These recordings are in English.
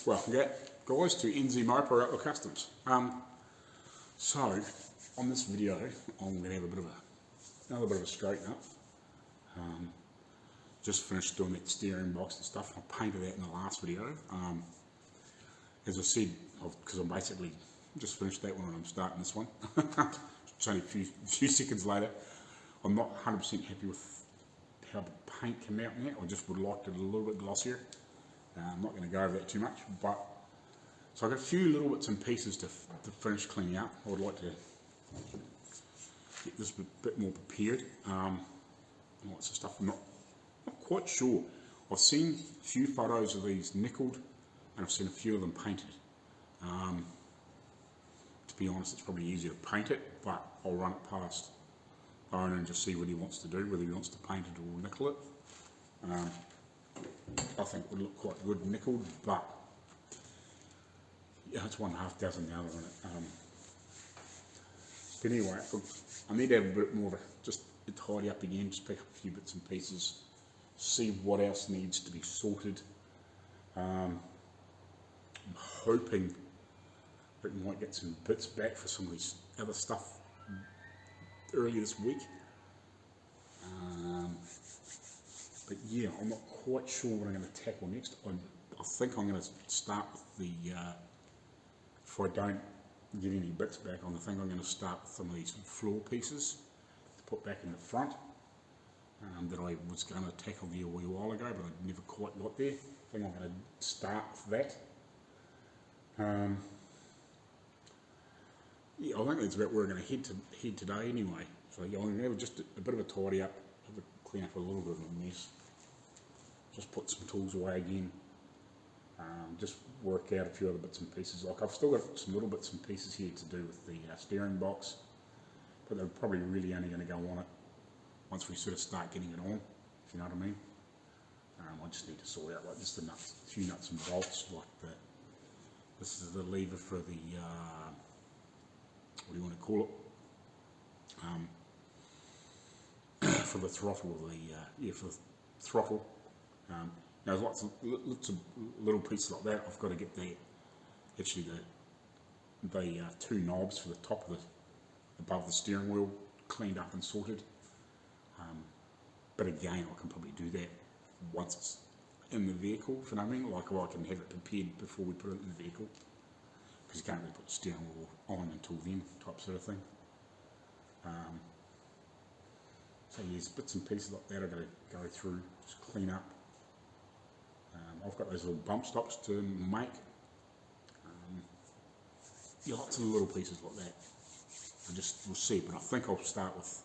Welcome guys to NZ Marko Outlaw Customs. So on this video I'm going to have another bit of a straighten up. Just finished doing that steering box and stuff. I painted that in the last video. As I said, because I'm basically just finished that one and I'm starting this one. It's only a few seconds later. I'm not 100% happy with how the paint came out in that. I just would like it a little bit glossier. I'm not going to go over that too much, but so I've got a few little bits and pieces to finish cleaning up. I would like to get this a bit more prepared. Lots of stuff. I'm not quite sure. I've seen a few photos of these nickeled, and I've seen a few of them painted. To be honest, it's probably easier to paint it, but I'll run it past the owner and just see what he wants to do, whether he wants to paint it or nickel it. I think it would look quite good nickeled, but yeah, it's 1.5 dozen now on it. But anyway, I need to have a bit more of just a tidy up again, just pick up a few bits and pieces, see what else needs to be sorted. I'm hoping that we might get some bits back for some of these other stuff early this week. But yeah, I'm not quite sure what I'm going to tackle next. I think I'm going to start with the, if I don't get any bits back, I think I'm going to start with some of these floor pieces to put back in the front that I was going to tackle there a wee while ago, but I never quite got there. I think I'm going to start with that. Yeah, I think that's about where we're going to head today anyway. So yeah, I'm going to have just a bit of a tidy up, clean up a little bit of a mess. Just put some tools away again. Just work out a few other bits and pieces. Like I've still got some little bits and pieces here to do with the steering box, but they're probably really only going to go on it once we sort of start getting it on, if you know what I mean. I just need to sort out like just a few nuts and bolts, like this is the lever for the, what do you want to call it? For the throttle, for the throttle. There's lots of little pieces like that. I've got to get the two knobs for the top of above the steering wheel cleaned up and sorted. But again, I can probably do that once it's in the vehicle, if you know what I mean. Like I can have it prepared before we put it in the vehicle, because you can't really put the steering wheel on until then, type sort of thing. So yes, bits and pieces like that I've got to go through, just clean up. I've got those little bump stops to make. Yeah, lots of little pieces like that. We'll see, but I think I'll start with,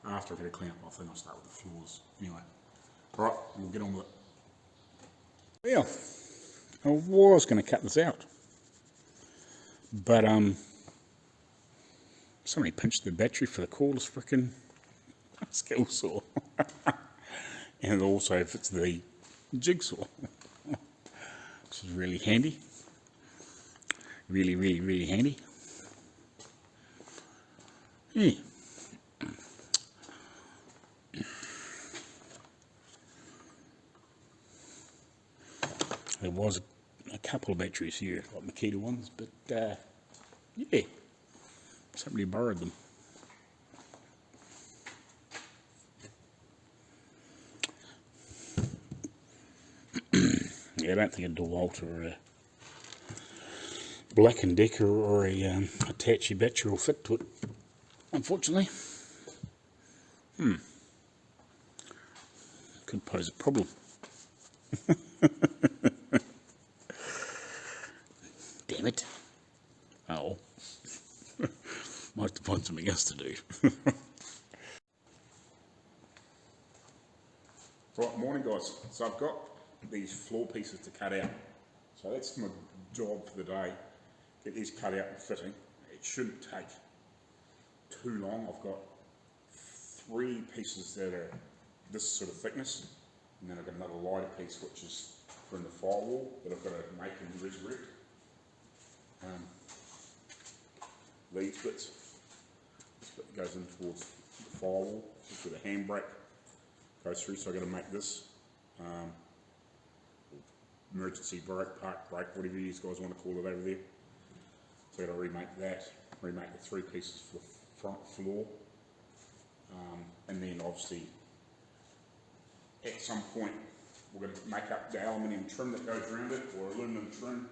after I get a clean up, I think I'll start with the floors. Anyway, alright, we'll get on with it. Well, I was going to cut this out, but somebody pinched the battery for the cordless frickin' skill saw. And also if it's the jigsaw, which is really handy, really handy. Yeah. There was a couple of batteries here, like Makita ones, but yeah, somebody borrowed them. Yeah, I don't think a DeWalt or a Black & Decker or a Hitachi battery will fit to it, unfortunately. Could pose a problem. Damn it. Oh. Might have to find something else to do. Right, morning guys. So I've got these floor pieces to cut out. So that's my job for the day. Get these cut out and fitting. It shouldn't take too long. I've got 3 pieces that are this sort of thickness, and then I've got another lighter piece which is from the firewall that I've got to make and resurrect. These bits, this bit goes in towards the firewall, this is where the handbrake goes through, so I've got to make this, emergency brake, park brake, whatever you guys want to call it over there. So I got to remake that, remake the 3 pieces for the front floor, and then obviously at some point we're going to make up the aluminium trim that goes around it, or aluminum trim,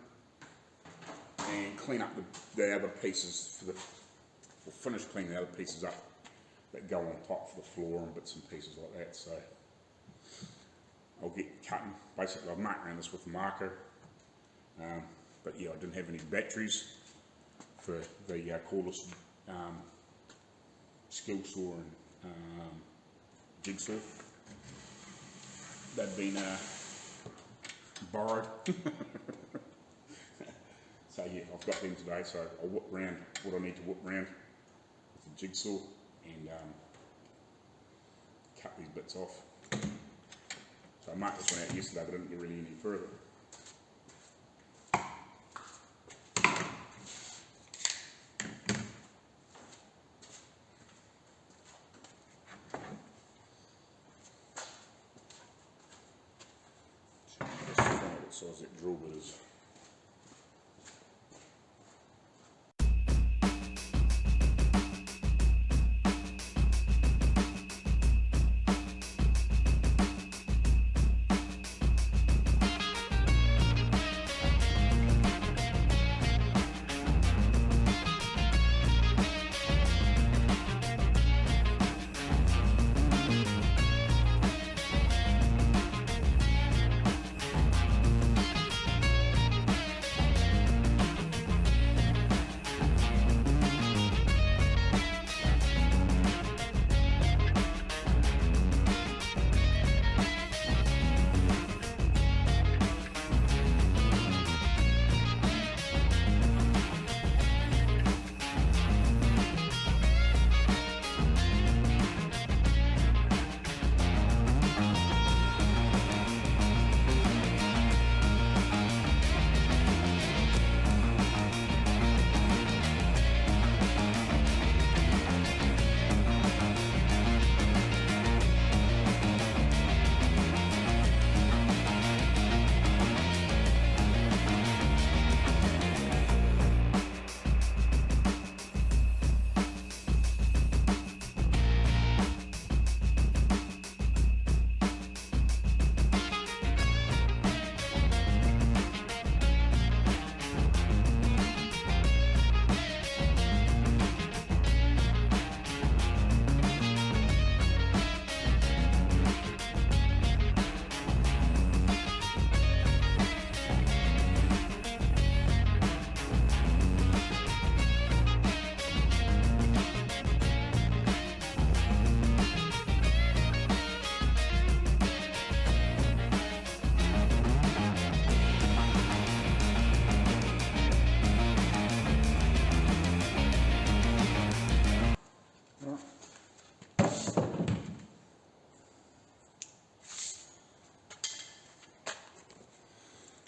and clean up the other pieces for the, or finish cleaning the other pieces up that go on top for the floor and bits and pieces like that. So I'll get cutting. Basically, I've marked around this with the Marko, but yeah, I didn't have any batteries for the cordless skill saw and jigsaw. They've been borrowed. So yeah, I've got them today, so I'll whip round what I need to whip round with the jigsaw and cut these bits off. So I marked this one out yesterday, but I didn't get really any further. So what size that drill bit is.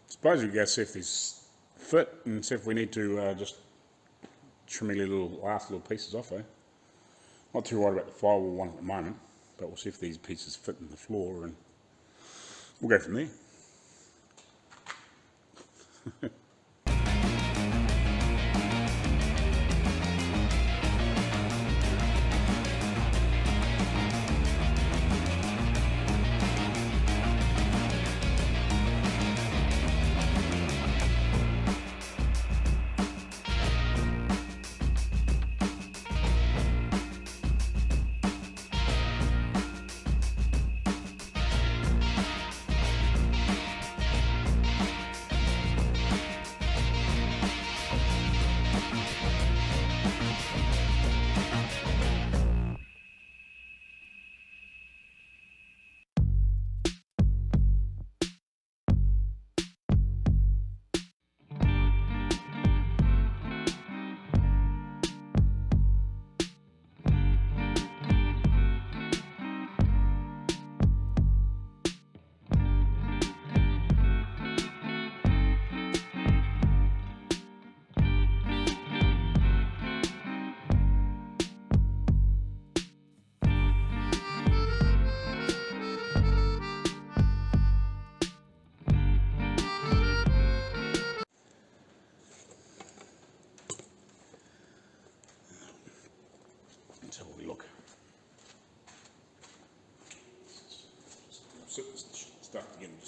Suppose we go see if these fit and see if we need to just trim any last little pieces off, eh? Not too worried about the firewall one at the moment, but we'll see if these pieces fit in the floor and we'll go from there.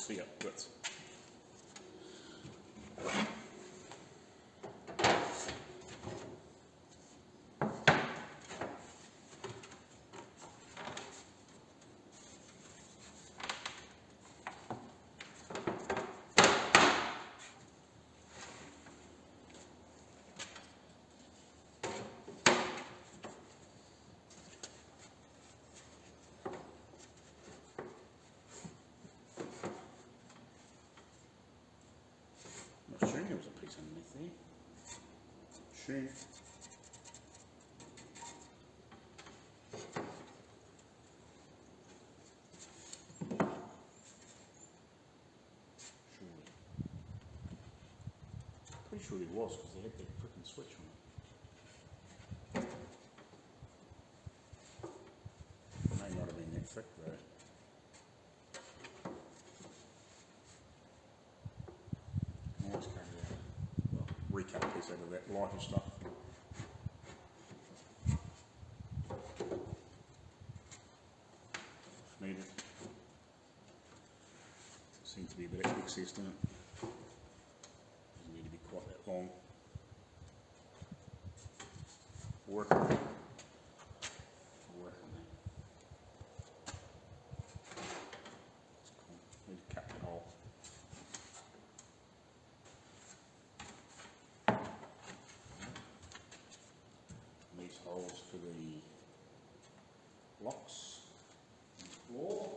see it bits. I'm sure there was a piece underneath there. Sure. Pretty sure he was because they had that freaking switch on it. It may not have been that thick though. Can always cut it out. Well, recut a piece out of that lighter stuff. If needed. Seems to be a bit of excess, doesn't it? Doesn't need to be quite that long. Work on that. Work on that. That's cool. Need to cut that hole. And these holes for the locks on the floor.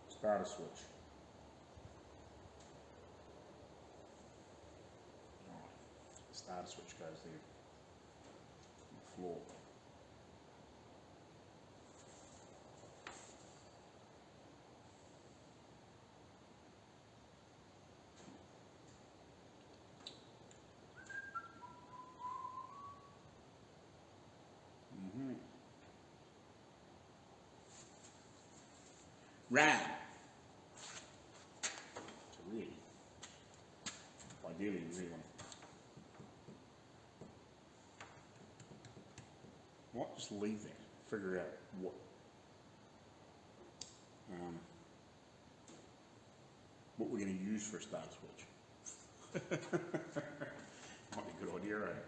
Starter switch. Right. The starter switch goes there on the floor. Right. So really, ideally, you really want to just leave that. Figure out what we're going to use for a start switch. Might be a good idea, eh?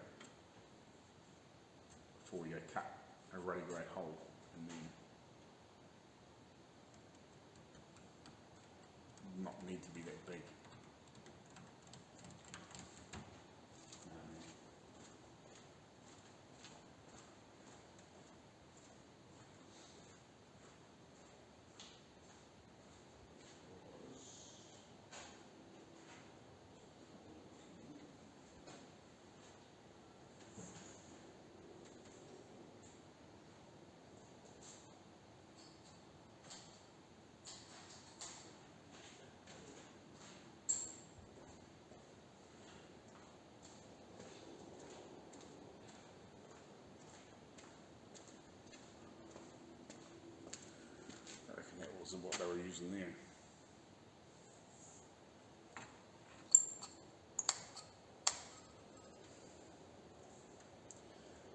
Before we go cut a really great hole and then not need to be that big. Of what they were using there.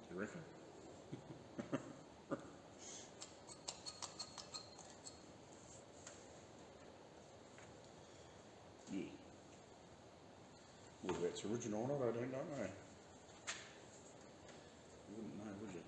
Do you reckon? Yeah. Whether that's original or not, I don't know. You wouldn't know, would you?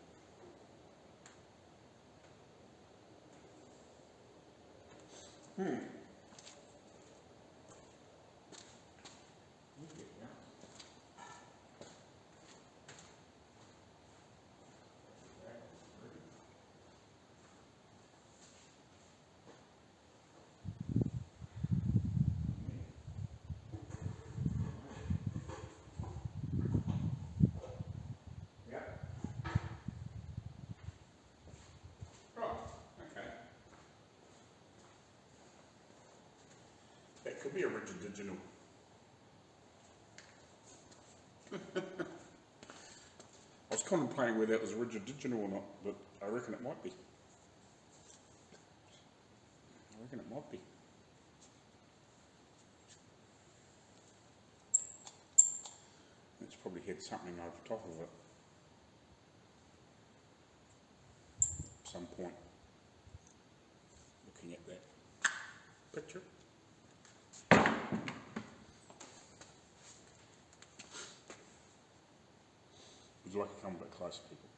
could be a rigid digital. I was contemplating whether that was a rigid digital or not, but I reckon it might be. It's probably had something over top of it at some point. Looking at that picture. Would you like to come a bit closer, people?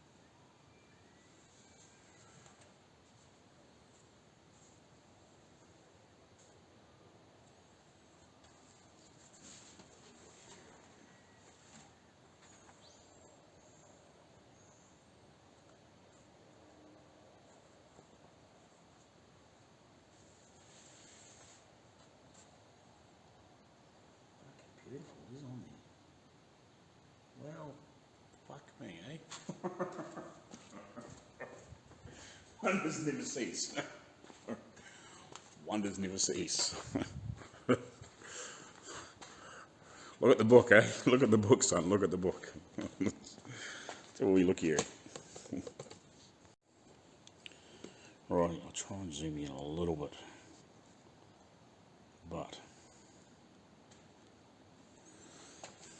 Beautiful, isn't it? Well, fuck me, eh? Wonders never cease. Wonders never cease. Look at the book, eh? Look at the book, son. Look at the book. That's all we look here. Right, I'll try and zoom in a little bit. But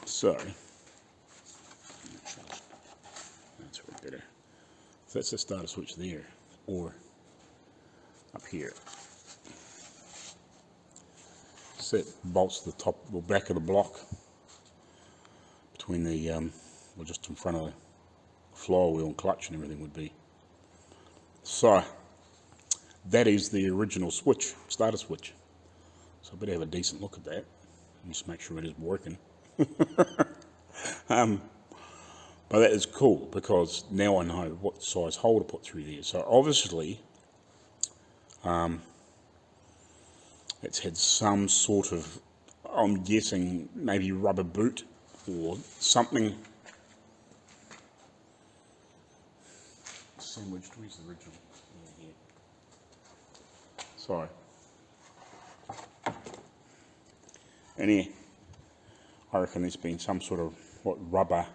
so that's probably better. So that's the starter switch there, or up here. So it bolts the top or back of the block between the well, just in front of the flywheel and clutch and everything would be. So that is the original switch, starter switch. So I better have a decent look at that and just make sure it is working. But that is cool because now I know what size hole to put through there. So obviously it's had some sort of, I'm guessing, maybe rubber boot or something. Sandwiched, where's the original? Yeah, here. Sorry. And here, I reckon there's been some sort of rubber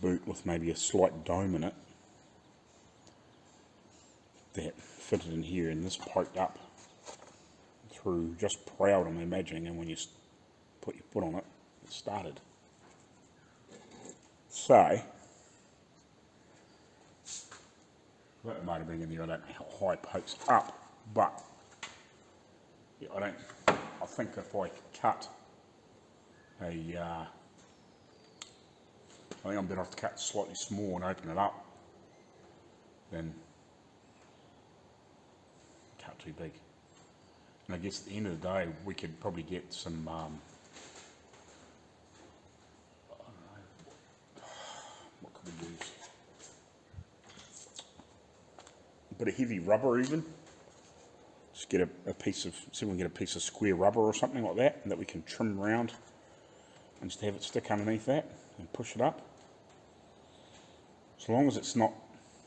boot with maybe a slight dome in it that fitted in here, and this poked up through just proud, I'm imagining, and when you put your foot on it, it started. So that might have been in there. I don't know how high it pokes up, but yeah, I think if I cut I think I'm better off to cut slightly small and open it up than cut too big. And I guess at the end of the day, we could probably get some, I don't know, what could we use? A bit of heavy rubber even. Just get a piece of, see if we can get a piece of square rubber or something like that, and that we can trim around and just have it stick underneath that and push it up. As long as it's not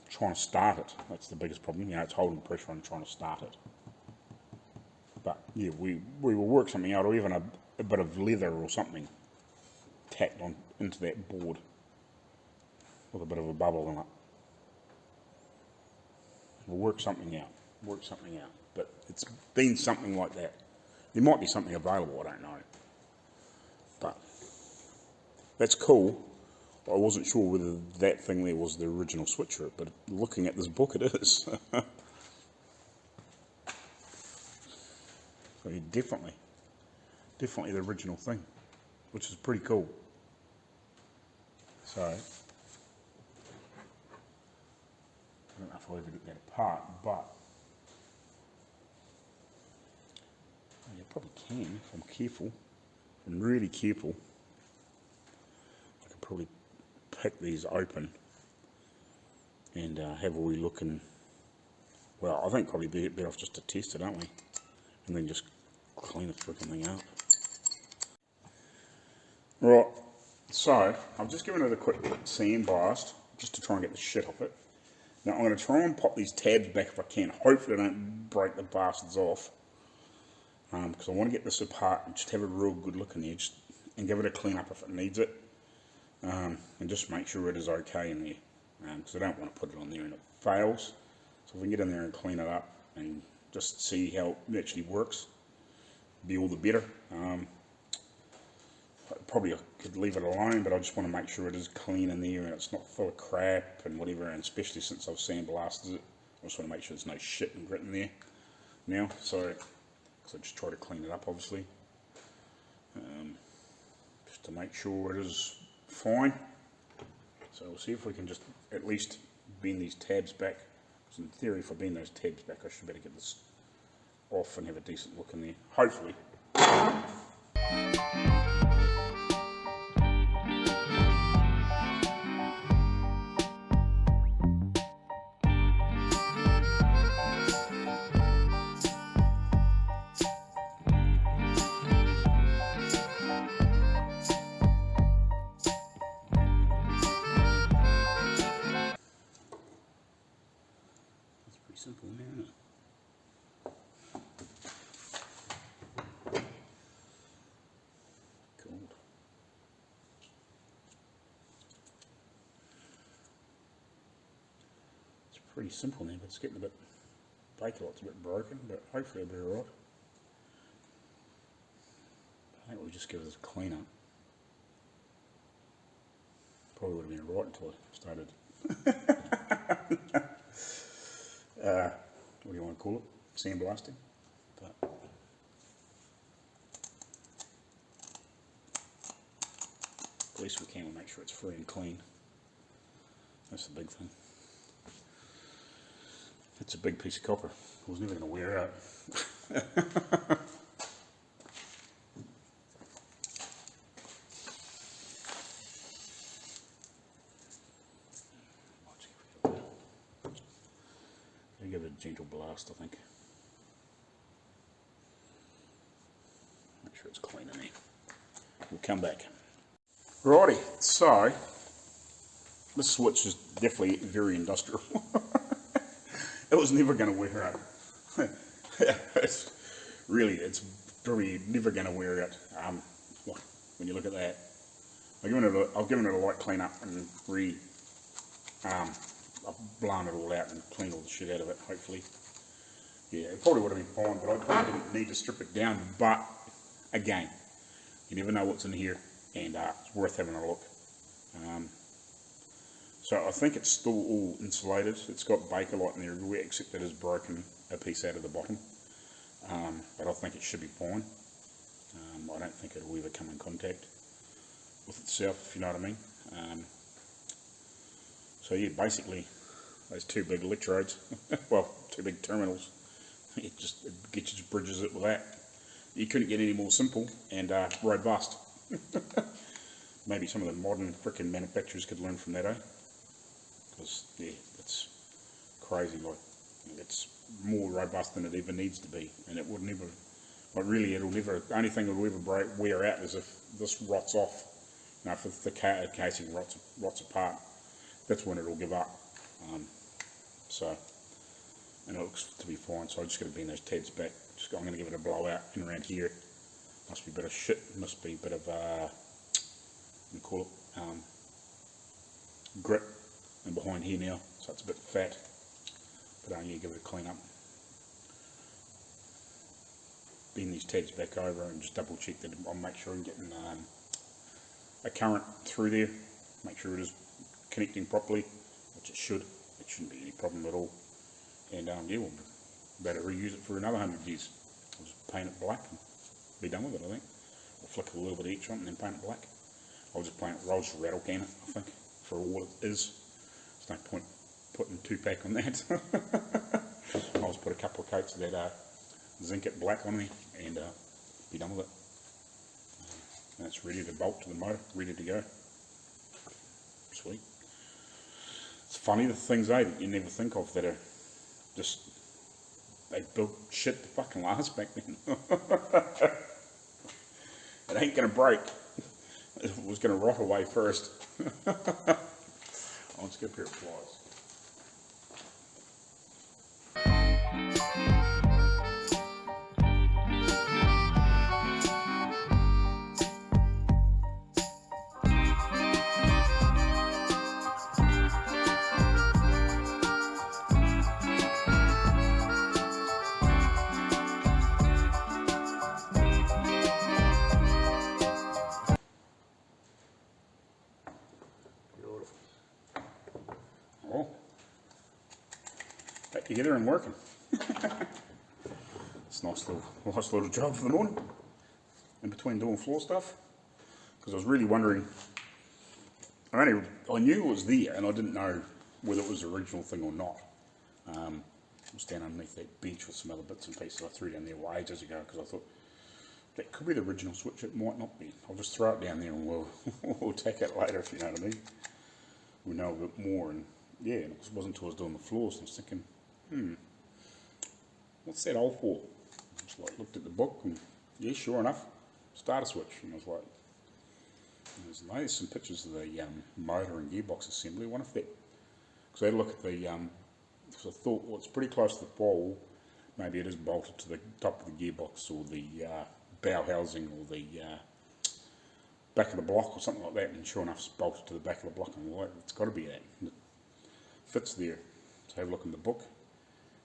trying to start it, that's the biggest problem. You know, it's holding pressure on trying to start it. But yeah, we will work something out, or even a bit of leather or something tacked on into that board with a bit of a bubble in it. We'll work something out. But it's been something like that. There might be something available, I don't know. But that's cool. I wasn't sure whether that thing there was the original switcher, but looking at this book, it is. So yeah, definitely the original thing, which is pretty cool. So I don't know if I'll ever get that apart, but I probably can if I'm careful. If I'm really careful, I could probably pick these open and have a wee look, and well, I think probably be better off just to test it, aren't we? And then just clean the freaking thing out. Right, so I've just given it a quick sandblast just to try and get the shit off it. Now I'm going to try and pop these tabs back if I can. Hopefully I don't break the bastards off. because I want to get this apart and just have a real good look in there, and give it a clean up if it needs it, and just make sure it is okay in there, because I don't want to put it on there and it fails. So if we can get in there and clean it up and just see how it actually works, be all the better. Probably I could leave it alone, but I just want to make sure it is clean in there and it's not full of crap and whatever, and especially since I've sandblasted it, I just want to make sure there's no shit and grit in there now. So I just try to clean it up, obviously, just to make sure it is fine. So we'll see if we can just at least bend these tabs back, because in theory if I bend those tabs back I should better get this off and have a decent look in there, hopefully. Simple, man. Cool. It's pretty simple now, but it's getting a bit Bakelot's a bit broken, but hopefully it'll be alright. I think we'll just give it a clean up. Probably would have been right until I started. What do you want to call it? Sandblasting. But at least we can, we'll make sure it's free and clean. That's the big thing. It's a big piece of copper. I was never going to wear out. Give it a gentle blast, I think. Make sure it's clean in there. We'll come back. Righty, so this switch is definitely very industrial. It was never going to wear out. It's probably never going to wear out. When you look at that, I've given it a light clean up and I've blown it all out and cleaned all the shit out of it, hopefully. Yeah, it probably would have been fine, but I probably didn't need to strip it down. But, again, you never know what's in here, and it's worth having a look. So I think it's still all insulated. It's got Bakelot in there everywhere, except it has broken a piece out of the bottom. But I think it should be fine. I don't think it'll ever come in contact with itself, if you know what I mean. So yeah, basically, those two big electrodes, well, two big terminals, it just bridges it with that. You couldn't get any more simple and robust. Maybe some of the modern frickin' manufacturers could learn from that, eh? Because, yeah, it's crazy, like, it's more robust than it ever needs to be, and it would never, like really, it'll never, the only thing it'll ever wear out is if this rots off, you know, if the casing rots apart. That's when it'll give up. And it looks to be fine, so I'm just going to bend those tabs back. I'm going to give it a blowout in around here. Must be a bit of shit, must be a bit of, what do you call it, grit, and behind here now, so it's a bit fat. But yeah, give it a clean up. Bend these tabs back over and just double check that I'll make sure I'm getting a current through there. Make sure it is connecting properly, which it should. It shouldn't be any problem at all. And yeah, we'll better reuse it for another 100 years. I'll just paint it black and be done with it, I think. I'll flick a little bit of each on and then paint it black. I'll just rattle can it, I think, for all it is. There's no point putting 2-pack on that. I'll just put a couple of coats of that zinc it black on me and be done with it. And it's ready to bolt to the motor, ready to go. Sweet. It's funny the things that you never think of that are just, they built shit to fucking last back then. It ain't gonna break. It was gonna rot away first. Let's get a pair of pliers. together and working. It's a nice little job for the morning, in between doing floor stuff, because I was really wondering, I knew it was there, and I didn't know whether it was the original thing or not. It was down underneath that bench with some other bits and pieces I threw down there ages ago, because I thought, that could be the original switch, it might not be. I'll just throw it down there and we'll take it later, if you know what I mean. We know a bit more, and yeah, and it wasn't until I was doing the floors, and I was thinking, what's that all for? I just like looked at the book, and yeah, sure enough, starter switch. And I was like, there's some pictures of the motor and gearbox assembly. One of that, because I had a look at the, because I thought, well, it's pretty close to the ball. Maybe it is bolted to the top of the gearbox, or the bow housing, or the back of the block, or something like that. And sure enough, it's bolted to the back of the block. And I'm like, it's got to be that. And it fits there. So have a look in the book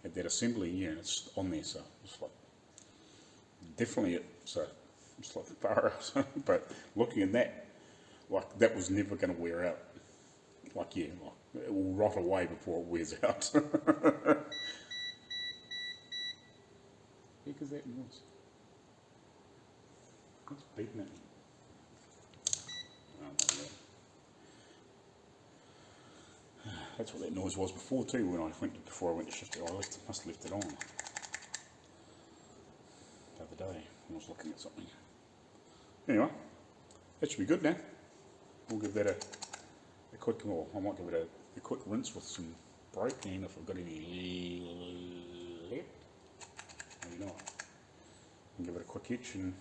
at that assembly, yeah, and it's on there. So it's like, definitely it. So it's like far out. But looking at that, like that was never going to wear out. Like, yeah, like, it will rot away before it wears out. Because that noise. What's beating at me? Oh, that's what that noise was before too. When before I went to shift it, must have left it on the other day when I was looking at something. Anyway, that should be good now. We'll give that a quick, or I might give it a quick rinse with some brake, and if I've got any left, maybe not. And give it a quick itch and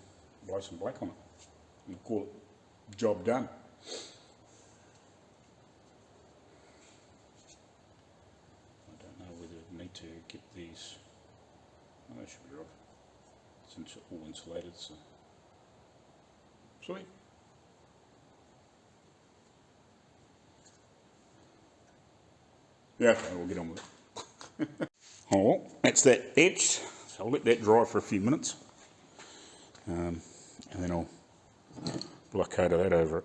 blow some black on it, and call it job done. I don't know whether I need to get these. Oh, that should be right. It's all insulated, so sweet. Yeah, okay, we'll get on with it. Oh, well, that's that etched, so I'll let that dry for a few minutes, and then I'll blow a coat of that over it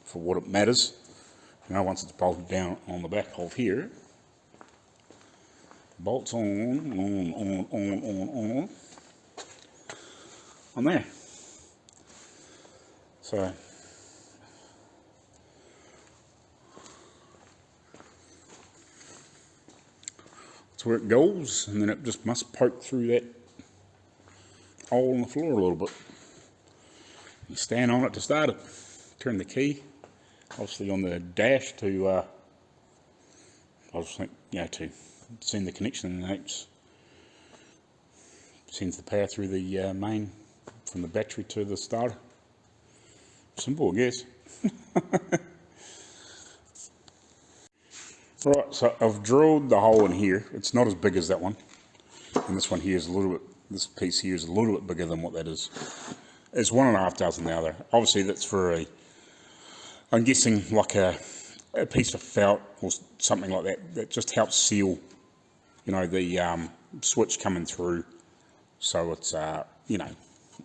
for what it matters. You know, once it's bolted down on the back of here, bolts on there. So that's where it goes, and then it just must poke through that hole in the floor a little bit. You stand on it to start it. Turn the key, obviously on the dash to, to send the connection, and it sends the power through the main from the battery to the starter. Simple, I guess. Right, so I've drilled the hole in here. It's not as big as that one, and this one here is a little bit. This piece here is a little bit bigger than what that is. It's 1.5 dozen the other. Obviously, that's for I'm guessing like a piece of felt or something like that that just helps seal, the switch coming through. So it's so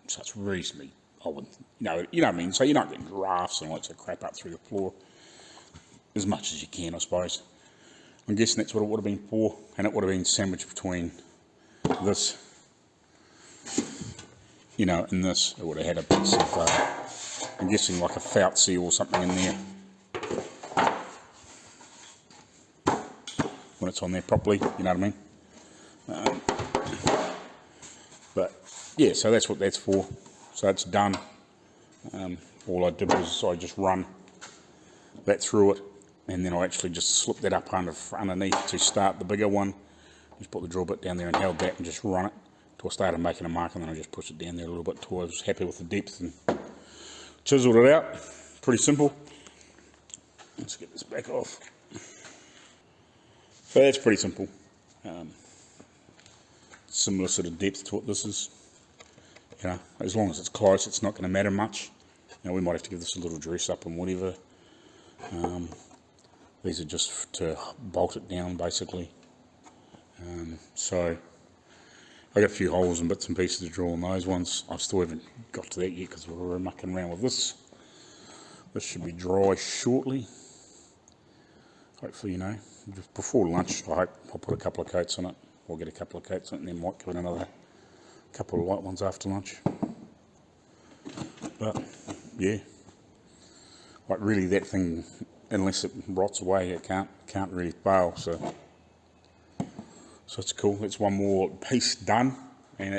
it's reasonably. You know what I mean. So you're not getting drafts and lots of crap up through the floor as much as you can, I suppose. I'm guessing that's what it would have been for, and it would have been sandwiched between this, and this. It would have had a piece of, I'm guessing like a felt seal or something in there. When it's on there properly, you know what I mean? But yeah, so that's what that's for. So it's done. All I did was I just run that through it, and then I actually just slipped that up underneath to start the bigger one. Just put the drill bit down there and held that and just run it till I started making a mark, and then I just pushed it down there a little bit till I was happy with the depth and chiseled it out. Pretty simple. Let's get this back off. So that's pretty simple. Similar sort of depth to what this is. As long as it's close, it's not going to matter much. We might have to give this a little dress up and whatever. These are just to bolt it down, basically. So I got a few holes and bits and pieces to draw on those ones. I still haven't got to that yet because we're mucking around with this. This should be dry shortly. hopefully, you know, just before lunch, I hope I'll put a couple of coats on it, or get a couple of coats on it, and then might give it another couple of light ones after lunch. But yeah, like really that thing, unless it rots away, it can't really fail. So it's cool. It's one more piece done, and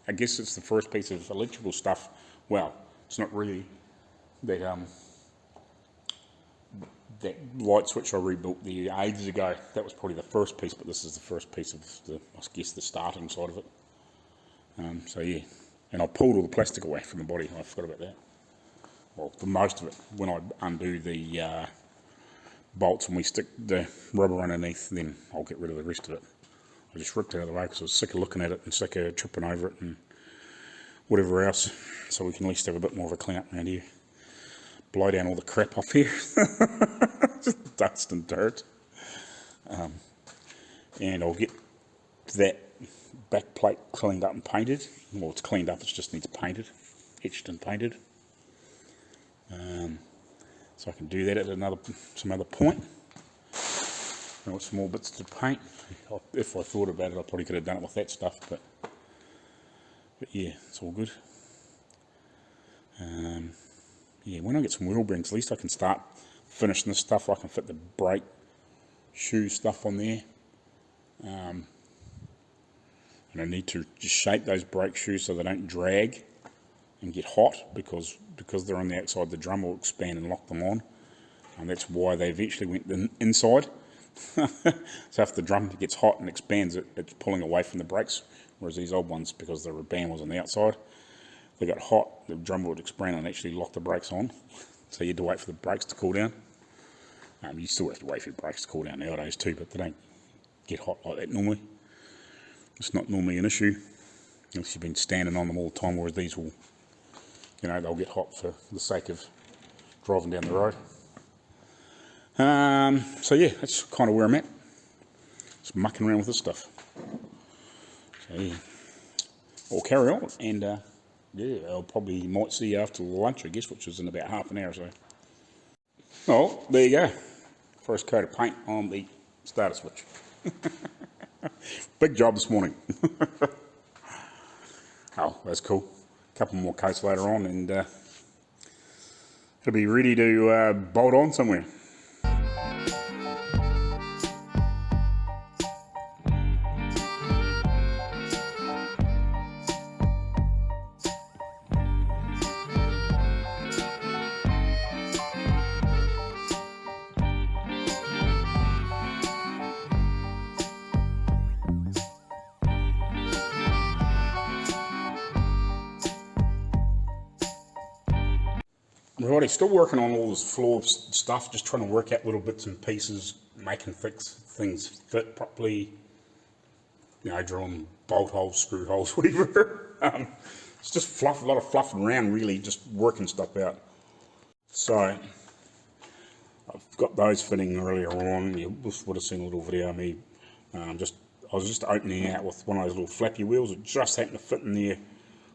I guess it's the first piece of electrical stuff. Well, it's not really that that light switch I rebuilt there ages ago. That was probably the first piece, but this is the first piece of I guess the starting side of it. So yeah, and I pulled all the plastic away from the body. I forgot about that. Well, the most of it. When I undo the bolts and we stick the rubber underneath, then I'll get rid of the rest of it. I just ripped it out of the way because I was sick of looking at it and sick of tripping over it and whatever else. So we can at least have a bit more of a clean up around here. Blow down all the crap off here. Just dust and dirt. And I'll get that back plate cleaned up and painted. Well, it's cleaned up, it just needs painted, etched and painted. So I can do that at some other point. I've got some more bits to paint. If I thought about it, I probably could have done it with that stuff, but yeah, it's all good. Yeah, when I get some wheel bearings, at least I can start finishing this stuff. I can fit the brake shoe stuff on there. And I need to just shape those brake shoes so they don't drag and get hot, because they're on the outside, the drum will expand and lock them on. And that's why they eventually went inside. So if the drum gets hot and expands, it's pulling away from the brakes, whereas these old ones, because the band was on the outside, they got hot, the drum would expand and actually lock the brakes on. So you had to wait for the brakes to cool down. You still have to wait for the brakes to cool down nowadays too, but they don't get hot like that normally. It's not normally an issue unless you've been standing on them all the time, whereas these will, you know, they'll get hot for the sake of driving down the road. So yeah, that's kind of where I'm at. Just mucking around with this stuff. So yeah, we'll carry on, and yeah, I'll probably might see you after lunch, I guess, which is in about half an hour or so. Oh, there you go. First coat of paint on the starter switch. Big job this morning. Oh, that's cool. A couple more coats later on, and it'll be ready to bolt on somewhere. Righty, still working on all this floor stuff, just trying to work out little bits and pieces, making things fit properly, you know, drilling bolt holes, screw holes, whatever. It's just a lot of fluffing around, really, just working stuff out. So, I've got those fitting earlier on. You would have seen a little video of me. I was just opening out with one of those little flappy wheels. It just happened to fit in there,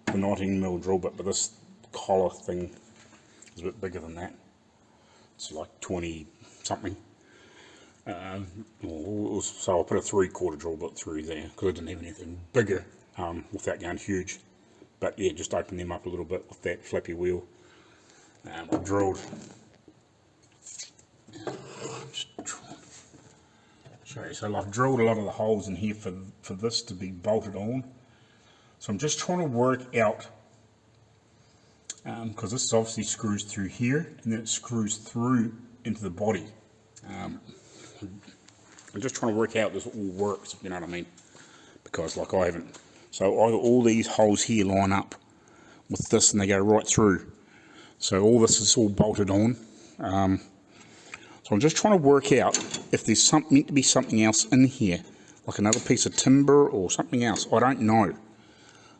the 19mm drill bit, but this collar thing is a bit bigger than that. It's like 20 something. So I put a 3/4 drill bit through there because I didn't have anything bigger without going huge. But yeah, just open them up a little bit with that flappy wheel. I drilled. So I've drilled a lot of the holes in here for this to be bolted on. So I'm just trying to work out, because this obviously screws through here and then it screws through into the body. I'm just trying to work out this all works, if you know what I mean, because like I haven't. So all these holes here line up with this and they go right through. So all this is all bolted on. So I'm just trying to work out if there's meant to be something else in here, like another piece of timber or something else. I don't know.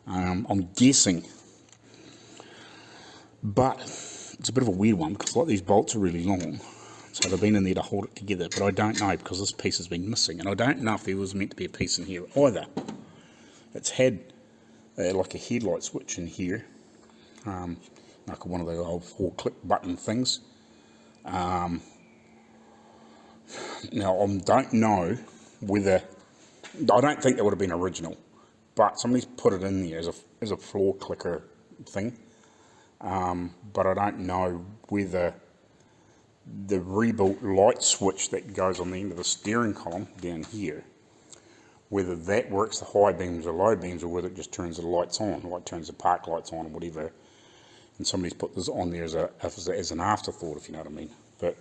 I'm guessing. But it's a bit of a weird one because like these bolts are really long. So they've been in there to hold it together. But I don't know because this piece has been missing. And I don't know if there was meant to be a piece in here either. It's had like a headlight switch in here. Like one of the old 4-click button things. Now, I don't know whether, I don't think that would have been original, but somebody's put it in there as a floor clicker thing. But I don't know whether the rebuilt light switch that goes on the end of the steering column down here, whether that works the high beams or low beams, or whether it just turns the lights on, like turns the park lights on or whatever. And somebody's put this on there as an afterthought, if you know what I mean. But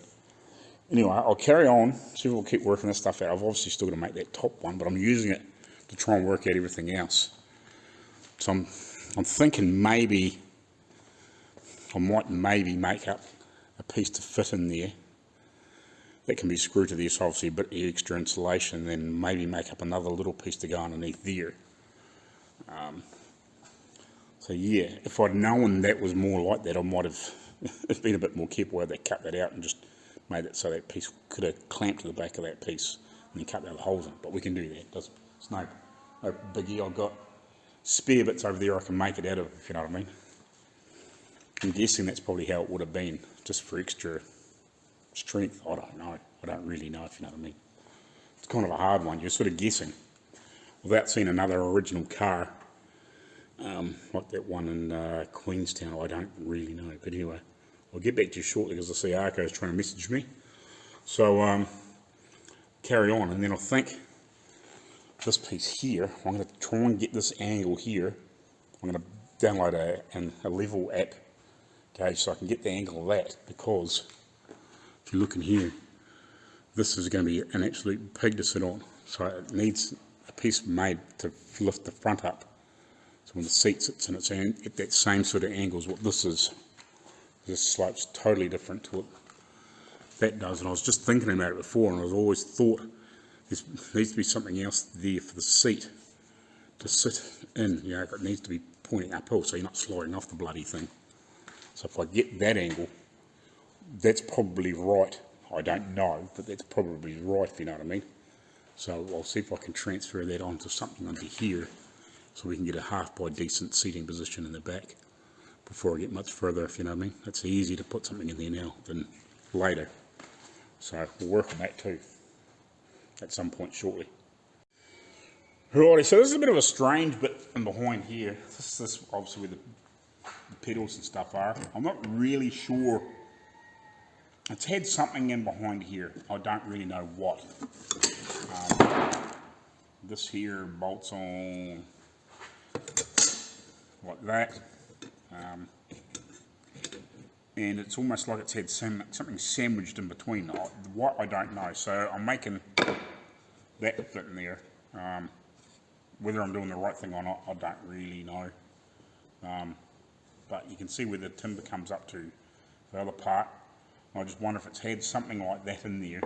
anyway, I'll carry on, see if we'll keep working this stuff out. I've obviously still got to make that top one, but I'm using it to try and work out everything else. So I'm thinking maybe I might make up a piece to fit in there that can be screwed to this, so obviously a bit of extra insulation, and then maybe make up another little piece to go underneath there. So yeah, if I'd known that was more like that, I might have been a bit more careful how they cut that out and just made it so that piece could have clamped to the back of that piece and then cut the other holes in it. But we can do that. It's no biggie. I've got spare bits over there I can make it out of, if you know what I mean. I'm guessing that's probably how it would have been, just for extra strength. I don't know. I don't really know, if you know what I mean. It's kind of a hard one. You're sort of guessing without seeing another original car like that one in Queenstown. I don't really know. But anyway, I'll get back to you shortly because I see Arco is trying to message me. So carry on, and then I think this piece here, I'm going to try and get this angle here. I'm going to download a level app gauge so I can get the angle of that, because if you look in here, this is going to be an absolute pig to sit on. So it needs a piece made to lift the front up. So when the seat sits in it's at that same sort of angle as what this is. This slope's totally different to what that does. And I was just thinking about it before, and I've always thought there needs to be something else there for the seat to sit in. You know, it needs to be pointing uphill so you're not sliding off the bloody thing. So if I get that angle, that's probably right. I don't know, but that's probably right, if you know what I mean. So I'll see if I can transfer that onto something under here so we can get a half by decent seating position in the back before I get much further, if you know what I mean. It's easy to put something in there now than later. So we'll work on that too at some point shortly. Righty, so this is a bit of a strange bit in behind here. This is obviously where the pedals and stuff are. I'm not really sure. It's had something in behind here. I don't really know what. This here bolts on like that. And it's almost like it's had something sandwiched in between. What, I don't know. So I'm making that fit in there. Whether I'm doing the right thing or not, I don't really know. But you can see where the timber comes up to the other part. I just wonder if it's had something like that in there,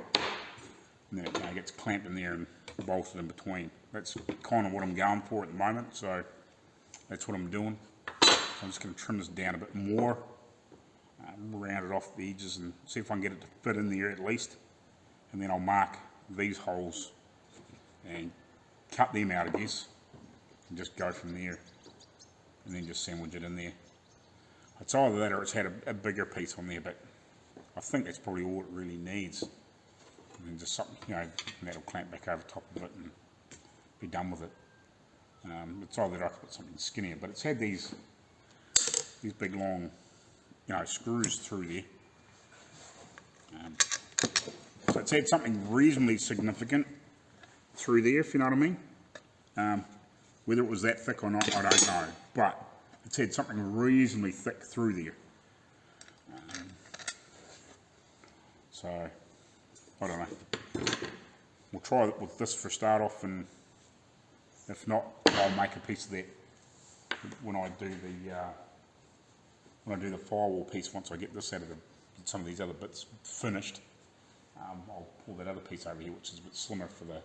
and then it gets clamped in there and bolted in between. That's kind of what I'm going for at the moment, so that's what I'm doing. So I'm just going to trim this down a bit more, round it off the edges and see if I can get it to fit in there at least. And then I'll mark these holes and cut them out, I guess, and just go from there, and then just sandwich it in there. It's either that or it's had a bigger piece on there, but I think that's probably all it really needs. And then just something, you know, and that'll clamp back over top of it and be done with it. It's either that I could put something skinnier, but it's had these big long, you know, screws through there. So it's had something reasonably significant through there, if you know what I mean. Whether it was that thick or not, I don't know, but it's had something reasonably thick through there. So, I don't know. We'll try it with this for a start off, and if not, I'll make a piece of that when I do the firewall piece. Once I get this out of some of these other bits finished, I'll pull that other piece over here, which is a bit slimmer for the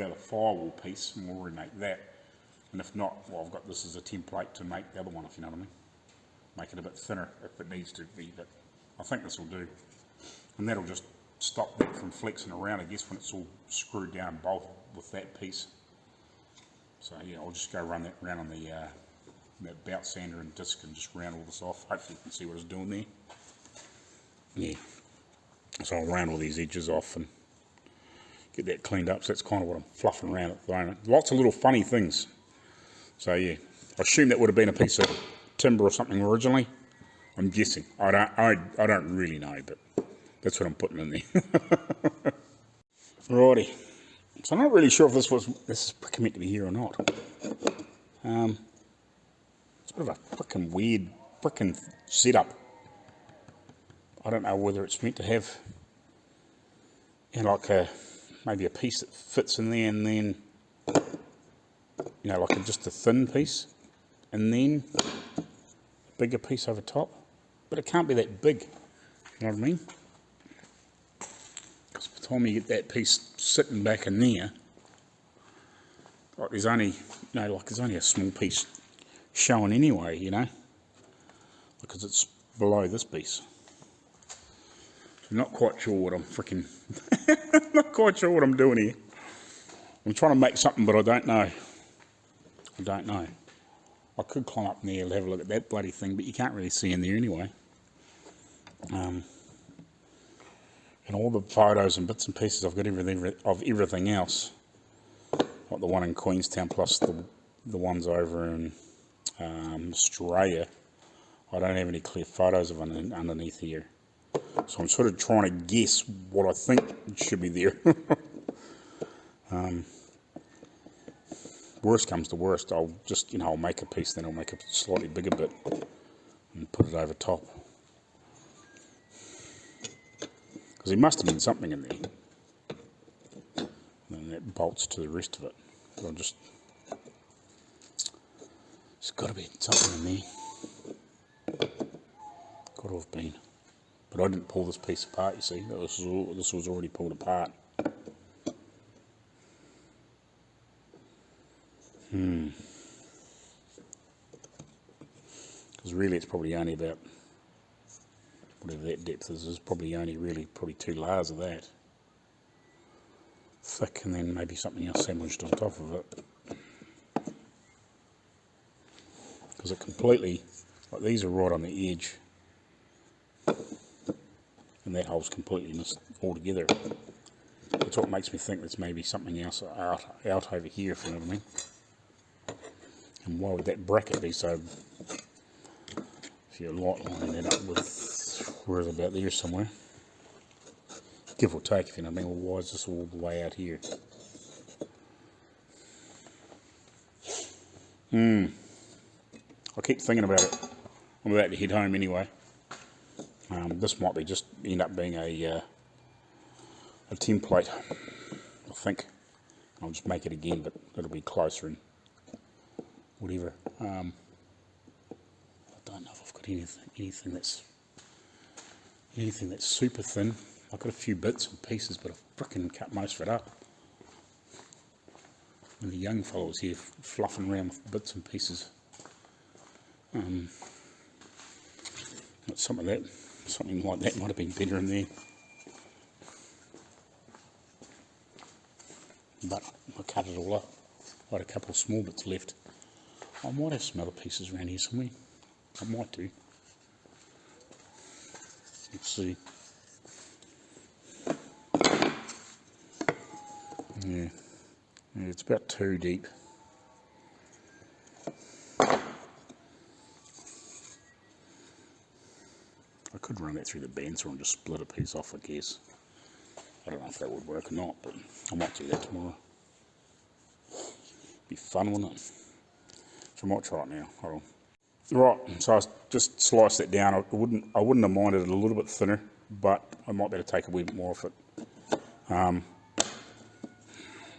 other firewall piece, and we'll remake that. And if not, well, I've got this as a template to make the other one, if you know what I mean. Make it a bit thinner if it needs to be, but I think this will do. And that'll just stop that from flexing around, I guess, when it's all screwed down and bolted with that piece. So yeah, I'll just go run that around on that bout sander and disc and just round all this off. Hopefully you can see what it's doing there. Yeah. So I'll round all these edges off and get that cleaned up. So that's kind of what I'm fluffing around at the moment. Lots of little funny things. So yeah, I assume that would have been a piece of timber or something originally. I'm guessing. I don't really know, but that's what I'm putting in there. Righty. So I'm not really sure if this is freaking meant to be here or not. It's a bit of a freaking weird freaking setup. I don't know whether it's meant to have, you know, like maybe a piece that fits in there, and then, you know, like just a thin piece, and then a bigger piece over top. But it can't be that big. You know what I mean? Because by the time you get that piece sitting back in there, like there's only, you know, like there's only a small piece showing anyway, you know, because it's below this piece. So I'm not quite sure what I'm freaking, not quite sure what I'm doing here. I'm trying to make something, but I don't know. I don't know. I could climb up in there and have a look at that bloody thing, but you can't really see in there anyway. And all the photos and bits and pieces I've got of everything else, like the one in Queenstown plus the ones over in Australia, I don't have any clear photos of underneath here. So I'm sort of trying to guess what I think should be there. Worst comes to worst, I'll just, you know, I'll make a piece, then I'll make a slightly bigger bit and put it over top. Because there must have been something in there. And that bolts to the rest of it. But I'll just, there's got to be something in there. Got to have been. But I didn't pull this piece apart, you see. This was already pulled apart. Because really it's probably only about, whatever that depth is probably only really probably 2 layers of that. Thick, and then maybe something else sandwiched on top of it. Because it completely, like these are right on the edge. And that hole's completely missed altogether. That's what makes me think there's maybe something else out over here, if you know what I mean. And why would that bracket be so, if you're lining that up with, where is it, about there somewhere, give or take, if you know what I mean. Well, why is this all the way out here? I keep thinking about it. I'm about to head home anyway. This might be just end up being a template, I think. I'll just make it again, but it'll be closer and whatever. I don't know if I've got anything that's super thin. I've got a few bits and pieces, but I've frickin' cut most of it up. And the young fellows here fluffing around with bits and pieces. Something like that might have been better in there. But I cut it all up. I had a couple of small bits left. I might have some other pieces around here somewhere. I might do. Let's see. Yeah, it's about 2 deep. I could run that through the bandsaw and just split a piece off, I guess. I don't know if that would work or not, but I might do that tomorrow. Be fun, wouldn't it? So I might try it now. Hold on. Right, so I just sliced that down. I wouldn't have minded it a little bit thinner, but I might be able to take a wee bit more of it.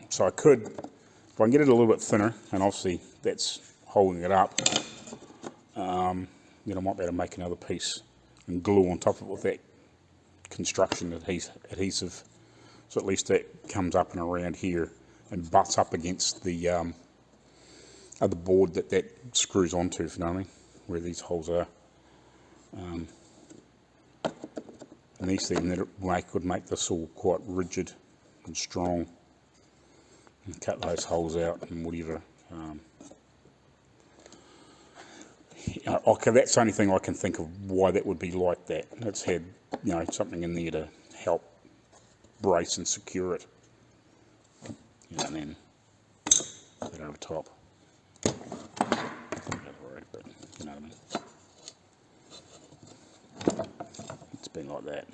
So I could, if I can get it a little bit thinner, and obviously that's holding it up, then I might be able to make another piece and glue on top of it with that construction adhesive. So at least that comes up and around here and butts up against the other board that screws onto, if you know what I mean, where these holes are. And these things that would make this all quite rigid and strong. And cut those holes out and whatever. Okay, that's the only thing I can think of why that would be like that. It's had, something in there to help brace and secure it. you know, and then that over top. Right, but you know what I mean. It's been like that.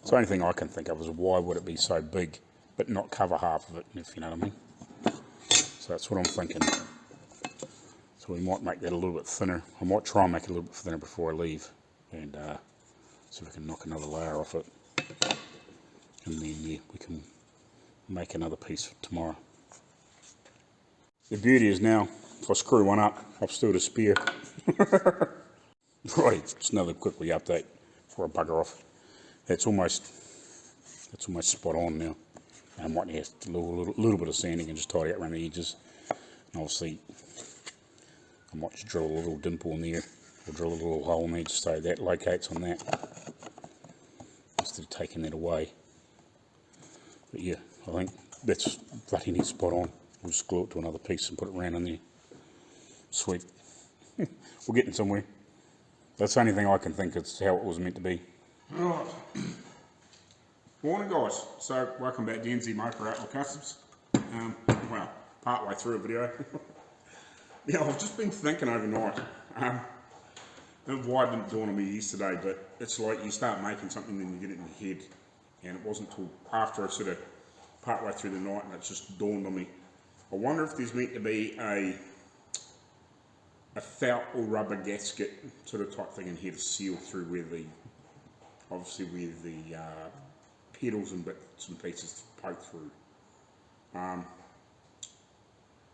So the only thing I can think of is why would it be so big, but not cover half of it, if you know what I mean. So that's what I'm thinking. So we might make that a little bit thinner. I might try and make it a little bit thinner before I leave, and see if I can knock another layer off it. And then yeah, we can make another piece for tomorrow. The beauty is now, if I screw one up, I've still got a spare. Right, just another quickly update before I bugger off. That's almost spot on now. I might have a little bit of sanding and just tidy up around the edges. And obviously, I might just drill a little dimple in there, or drill a little hole in there just so that locates on that, instead of taking that away. But yeah, I think that's bloody neat, spot on. We'll just glue it to another piece and put it around in there. Sweet. We're getting somewhere. That's the only thing I can think is how it was meant to be. Alright. Morning guys. So welcome back to NZ Hombre Outlaw Kustoms. Well, part way through a video. Yeah, I've just been thinking overnight. Why it didn't dawn on me yesterday, but it's like you start making something and you get it in your head. And it wasn't until after I sort of part way through the night and it just dawned on me. I wonder if there's meant to be a felt or rubber gasket sort of type thing in here to seal through where the, obviously where the pedals and bits and pieces poke through.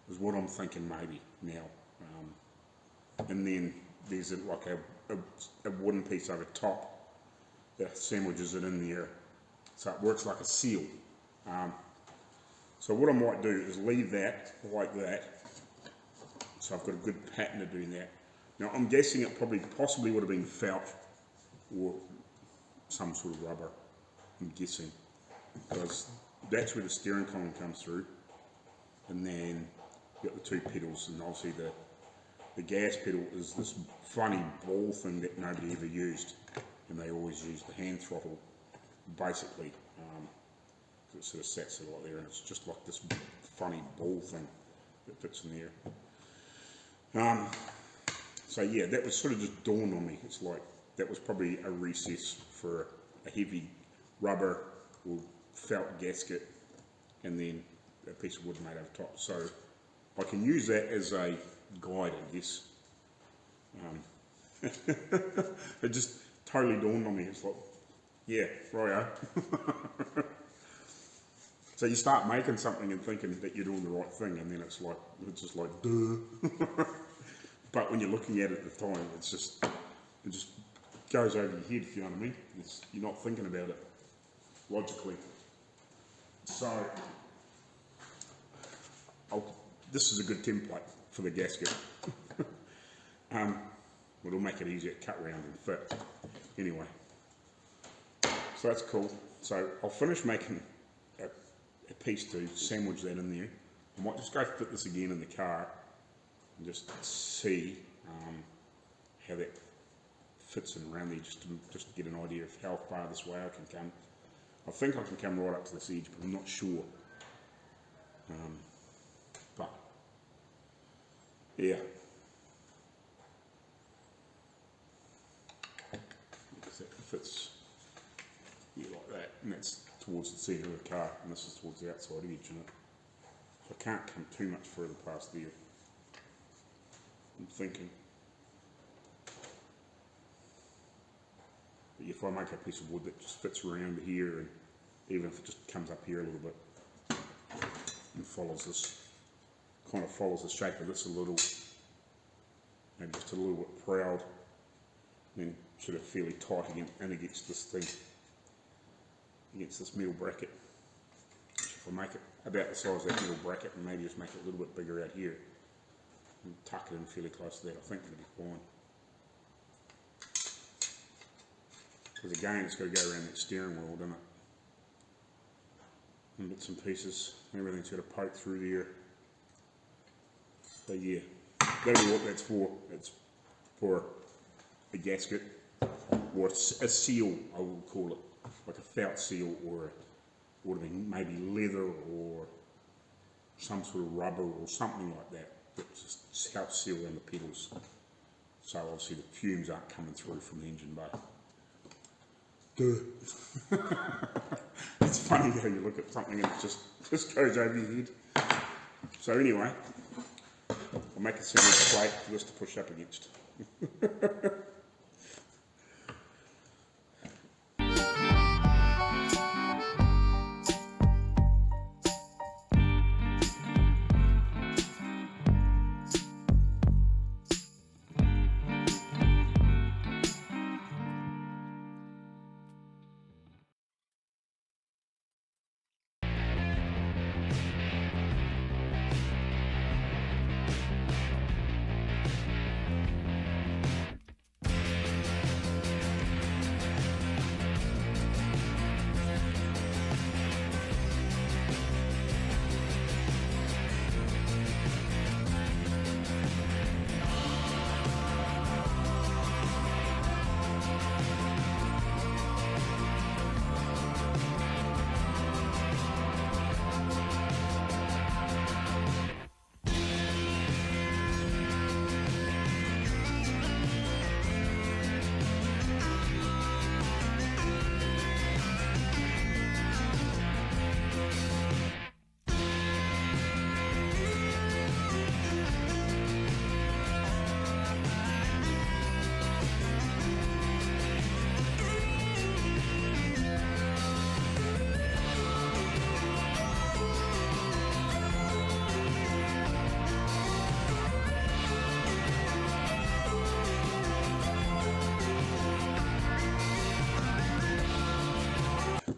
Is what I'm thinking maybe now. And then there's like a wooden piece over top that sandwiches it in there, so it works like a seal. So what I might do is leave that like that, so I've got a good pattern of doing that. Now I'm guessing it possibly would have been felt or some sort of rubber, I'm guessing, because that's where the steering column comes through, and then you've got the two pedals, and obviously the gas pedal is this funny ball thing that nobody ever used, and they always use the hand throttle basically. It sort of sets it like there, and it's just like this funny ball thing that fits in there. So yeah, that was sort of just dawned on me. It's like that was probably a recess for a heavy rubber or felt gasket, and then a piece of wood made over top. So I can use that as a guide, I guess. It just totally dawned on me. It's like, yeah, righto. So you start making something and thinking that you're doing the right thing, and then it's just like, duh. But when you're looking at it at the time, it just goes over your head, if you know what I mean. You're not thinking about it logically. So this is a good template for the gasket. It'll make it easier to cut around and fit. Anyway, so that's cool. So I'll finish making a piece to sandwich that in there. I might just go fit this again in the car and just see how that fits in around there, just to get an idea of how far this way I can come. I think I can come right up to this edge, but I'm not sure. But yeah, because that fits here like that, and that's towards the centre of the car, and this is towards the outside edge, and so I can't come too much further past there. I'm thinking. But if I make a piece of wood that just fits around here, and even if it just comes up here a little bit and follows this, kind of follows the shape of this a little, maybe just a little bit proud, then sort of fairly tight in against this thing, against this middle bracket. If I make it about the size of that middle bracket and maybe just make it a little bit bigger out here and tuck it in fairly close to that, I think it'll be fine. Because again, it's got to go around that steering wheel, doesn't it? And bits and pieces, everything's got to poke through there. So yeah, that'll be what that's for. It's for a gasket, or a seal, I will call it, like a felt seal, or would have been maybe leather or some sort of rubber or something like that that just helps seal around the pedals. So obviously the fumes aren't coming through from the engine bay. It's funny how you look at something and it just goes over your head. So anyway, I'll make a single plate for this to push up against.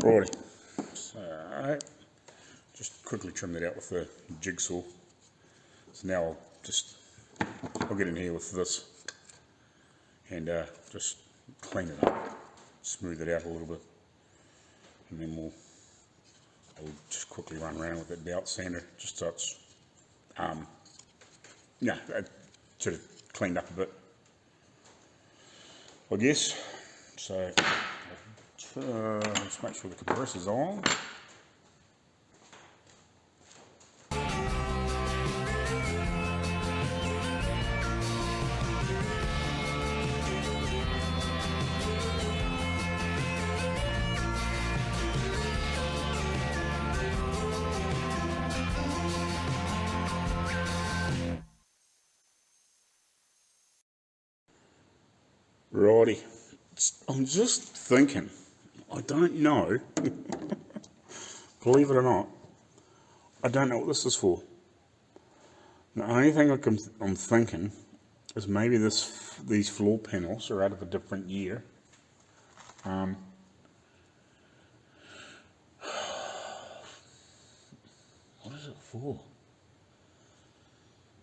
Righty, so just quickly trim that out with the jigsaw. So now I'll get in here with this and just clean it up, smooth it out a little bit, and then I'll just quickly run around with that belt sander just so it's sort of cleaned up a bit, I guess. So let's make sure the compressor's on. Righty, I'm just thinking, I don't know, believe it or not, I don't know what this is for. The only thing I'm thinking is maybe these floor panels are out of a different year. What is it for?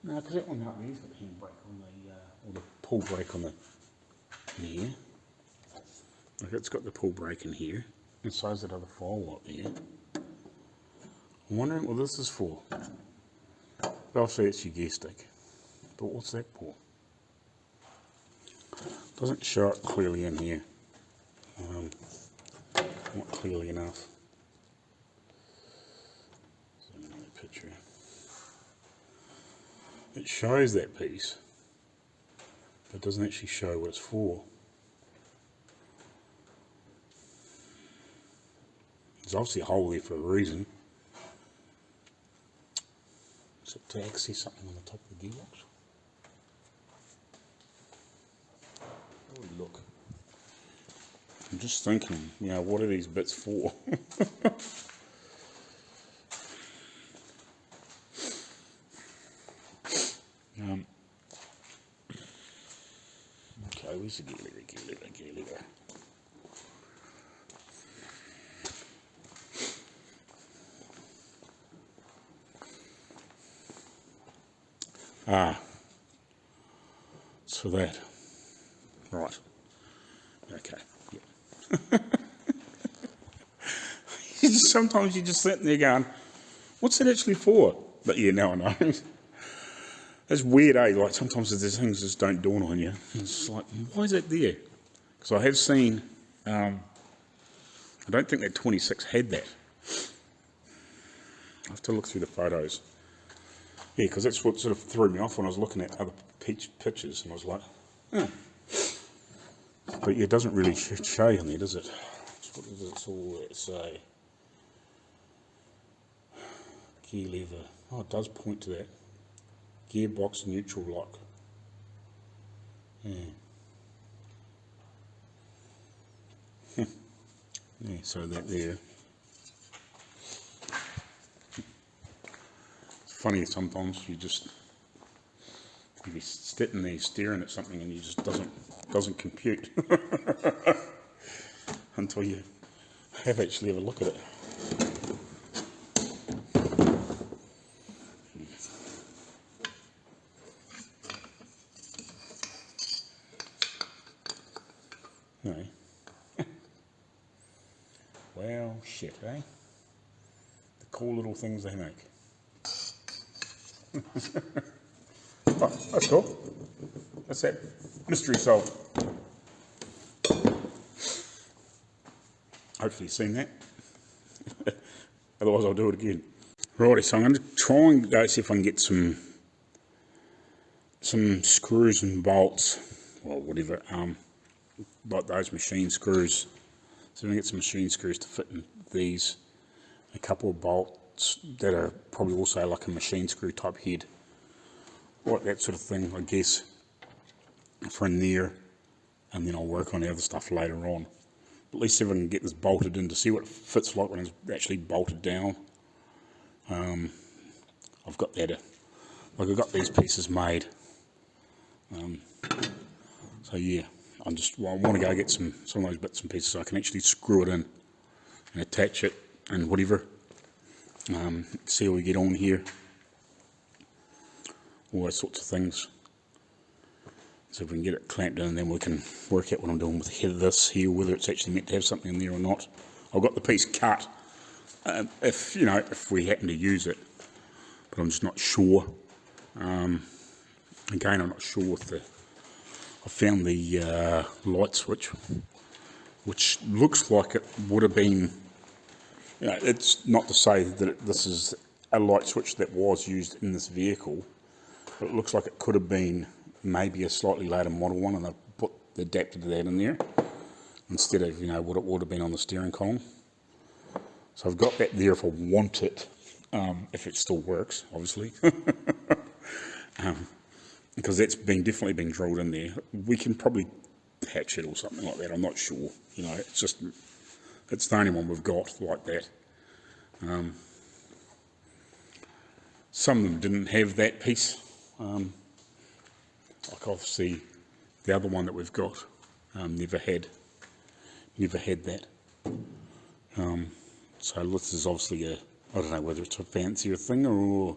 No, because that one out there's got the handbrake on or the pull brake on the here. Like it's got the pull brake in here, and so is that other firewall up there. I'm wondering what this is for. Obviously it's your gear stick, but what's that for? Doesn't show it clearly in here. Not clearly enough. Zoom in that picture. It shows that piece, but it doesn't actually show what it's for. There's obviously a hole there for a reason. Is it to access something on the top of the gearbox? Oh, look. I'm just thinking, what are these bits for? Okay, where's the gear lever? It's for that. Right. Okay. Yeah. Sometimes you just sit there going, what's it actually for? But yeah, now I know. It's weird, eh? Like sometimes there's things just don't dawn on you. It's like, why is it there? Because I have seen, I don't think that 26 had that. I have to look through the photos. Yeah, because that's what sort of threw me off when I was looking at other pictures, and I was like, oh. But yeah, it doesn't really show on there, does it? What does it all say? Gear lever. Oh, it does point to that. Gearbox neutral lock. Yeah. Yeah, so that there. It's funny sometimes you be sitting there staring at something and you just doesn't compute until you actually have a look at it. No. Well, shit, eh? The cool little things they make. Oh, that's cool. That's that. Mystery solved. Hopefully you've seen that. Otherwise I'll do it again. Righty, so I'm going to try and go see if I can get some screws and bolts, or whatever, like those machine screws. So I'm going to get some machine screws to fit in these. A couple of bolts that are probably also like a machine screw type head. Like that sort of thing, I guess, for in there, and then I'll work on the other stuff later on. At least if I can get this bolted in to see what it fits like when it's actually bolted down. I've got that, like I've got these pieces made. So yeah, I want to go get some of those bits and pieces so I can actually screw it in and attach it and whatever. See how we get on here. All those sorts of things. So if we can get it clamped in, then we can work out what I'm doing with this here, whether it's actually meant to have something in there or not. I've got the piece cut, if we happen to use it, but I'm just not sure. Again, I'm not sure with I found the light switch, which looks like it would have been, it's not to say that this is a light switch that was used in this vehicle, but it looks like it could have been maybe a slightly later model one, and I put the adapter to that in there instead of what it would have been on the steering column. So I've got that there if I want it, if it still works, obviously, because that's definitely been drilled in there. We can probably patch it or something like that. I'm not sure. It's the only one we've got like that. Some of them didn't have that piece. Like obviously the other one that we've got never had that. So this is obviously I don't know whether it's a fancier thing or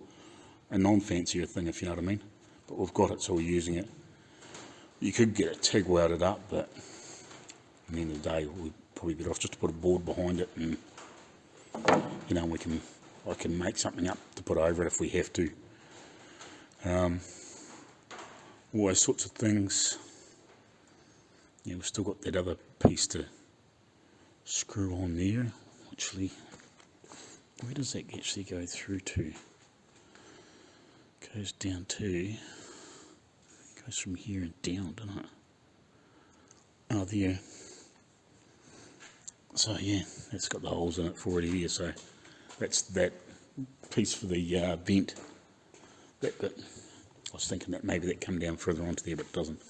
a non-fancier thing, if you know what I mean. But we've got it, so we're using it. You could get a TIG welded up, but at the end of the day, we'd probably be off just to put a board behind it, and I can make something up to put over it if we have to. All those sorts of things. Yeah, we've still got that other piece to screw on there. Actually, where does that actually go through to? Goes down to, goes from here and down, doesn't it? Oh, there. So yeah, it's got the holes in it for already here, so that's that piece for the vent. That bit. I was thinking that maybe that come down further onto there, but it doesn't.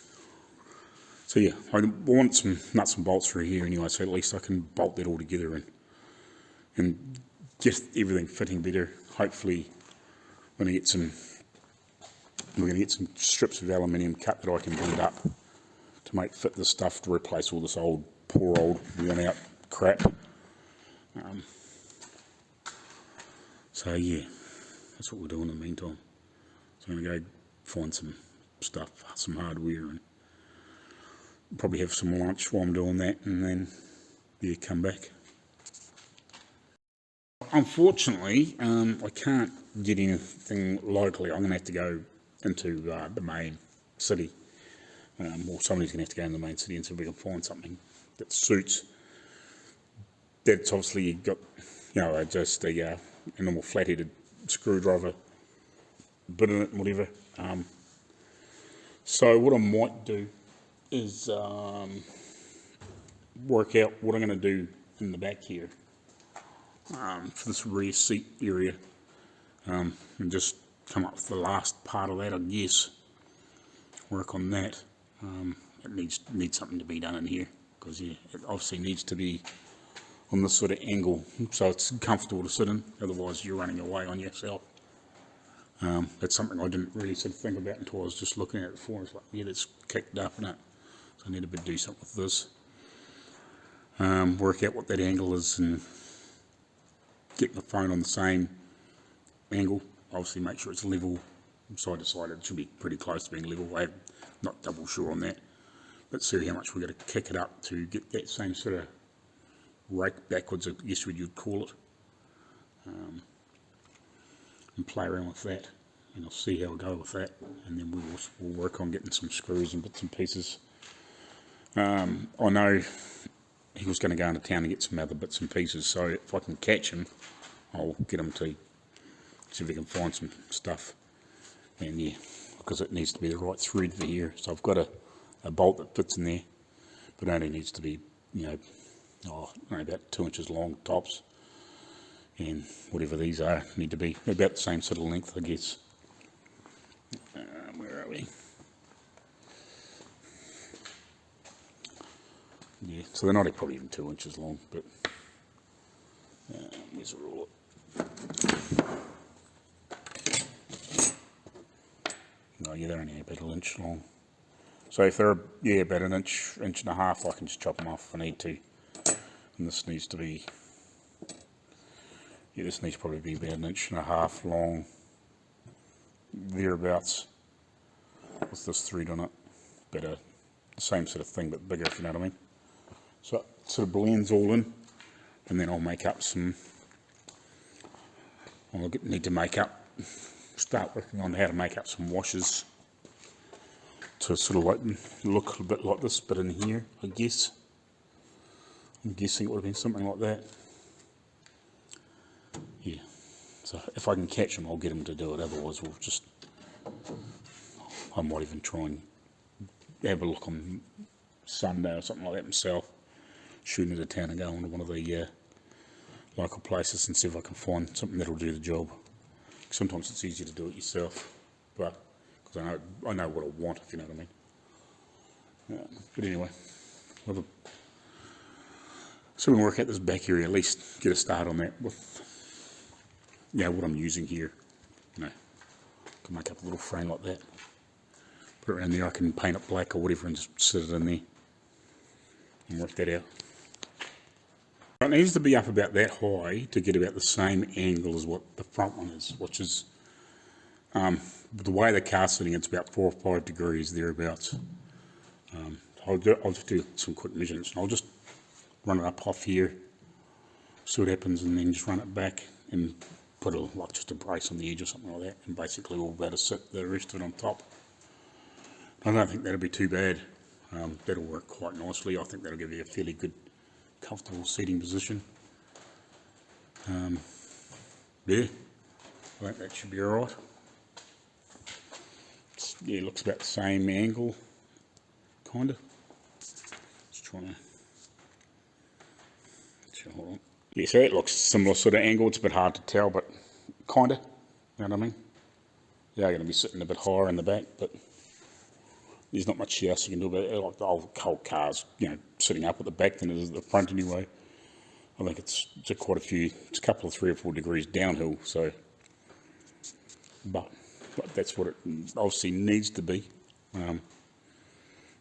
So yeah, I want some nuts and bolts through here anyway, so at least I can bolt that all together and get everything fitting better. Hopefully, we're going to get some strips of aluminium cut that I can blend up to make fit this stuff to replace all this poor old worn out crap. So yeah, that's what we'll do in the meantime. So I'm going to go find some stuff, some hardware, and probably have some lunch while I'm doing that, and then come back. Unfortunately, I can't get anything locally. I'm going to have to go into the main city, or somebody's going to have to go in the main city and see if we can find something that suits. That's obviously got, just a normal flat-headed screwdriver bit in it and whatever. So what I might do is work out what I'm going to do in the back here for this rear seat area, and just come up with the last part of that, I guess. Work on that. It needs something to be done in here, because it obviously needs to be on this sort of angle so it's comfortable to sit in, otherwise you're running away on yourself. That's something I didn't really sort of think about until I was just looking at it before. It's like, yeah, that's kicked up in it, so I need to do something with this. Work out what that angle is and get my phone on the same angle. Obviously make sure it's level side to side. It should be pretty close to being level. I'm not double sure on that. Let's see how much we're going to kick it up to get that same sort of rake backwards, I guess you'd call it. And play around with that, and I'll see how I go with that, and then we'll work on getting some screws and bits and pieces. I know he was going to go into town and get some other bits and pieces, so if I can catch him, I'll get him to see if we can find some stuff. And yeah, because it needs to be the right thread for here. So I've got a bolt that fits in there, but it only needs to be, only about 2 inches long tops. And whatever these are, need to be about the same sort of length, I guess. Where are we? Yeah, so they're not probably even 2 inches long, but where's the ruler? No, yeah, they're only about an inch long. So if they're about an inch and a half, I can just chop them off if I need to. And this needs to be, this needs to probably be about an inch and a half long, thereabouts, with this thread on it. But the same sort of thing, but bigger, if you know what I mean. So it sort of blends all in, and then I'll make up some, start working on how to make up some washers to sort of like look a bit like this, but in here, I guess. I'm guessing it would have been something like that. Yeah, so if I can catch him, I'll get him to do it, otherwise I might even try and have a look on Sunday or something like that myself, shooting into town and go into one of the local places and see if I can find something that'll do the job. Sometimes it's easier to do it yourself, but because I know what I want, if you know what I mean. But anyway, so we can work out this back area, at least get a start on that with what I'm using here. Can make up a little frame like that, put it around there. I can paint it black or whatever and just sit it in there and work that out. It needs to be up about that high to get about the same angle as what the front one is, which is the way the car's sitting, it's about 4 or 5 degrees thereabouts. I'll just do some quick measurements, and I'll just run it up off here, see what happens, and then just run it back and put just a brace on the edge or something like that, and basically we'll be able to sit the rest of it on top. I don't think that'll be too bad. That'll work quite nicely. I think that'll give you a fairly good, comfortable seating position. I think that should be alright. It looks about the same angle, kinda. Just trying to, hold on. Yeah, so it looks similar sort of angle. It's a bit hard to tell, but kinda, you know what I mean? They are going to be sitting a bit higher in the back, but there's not much else you can do about it. Like the whole car's, sitting up at the back than it is at the front anyway. I think it's quite a few, it's a couple of 3 or 4 degrees downhill, so, but that's what it obviously needs to be.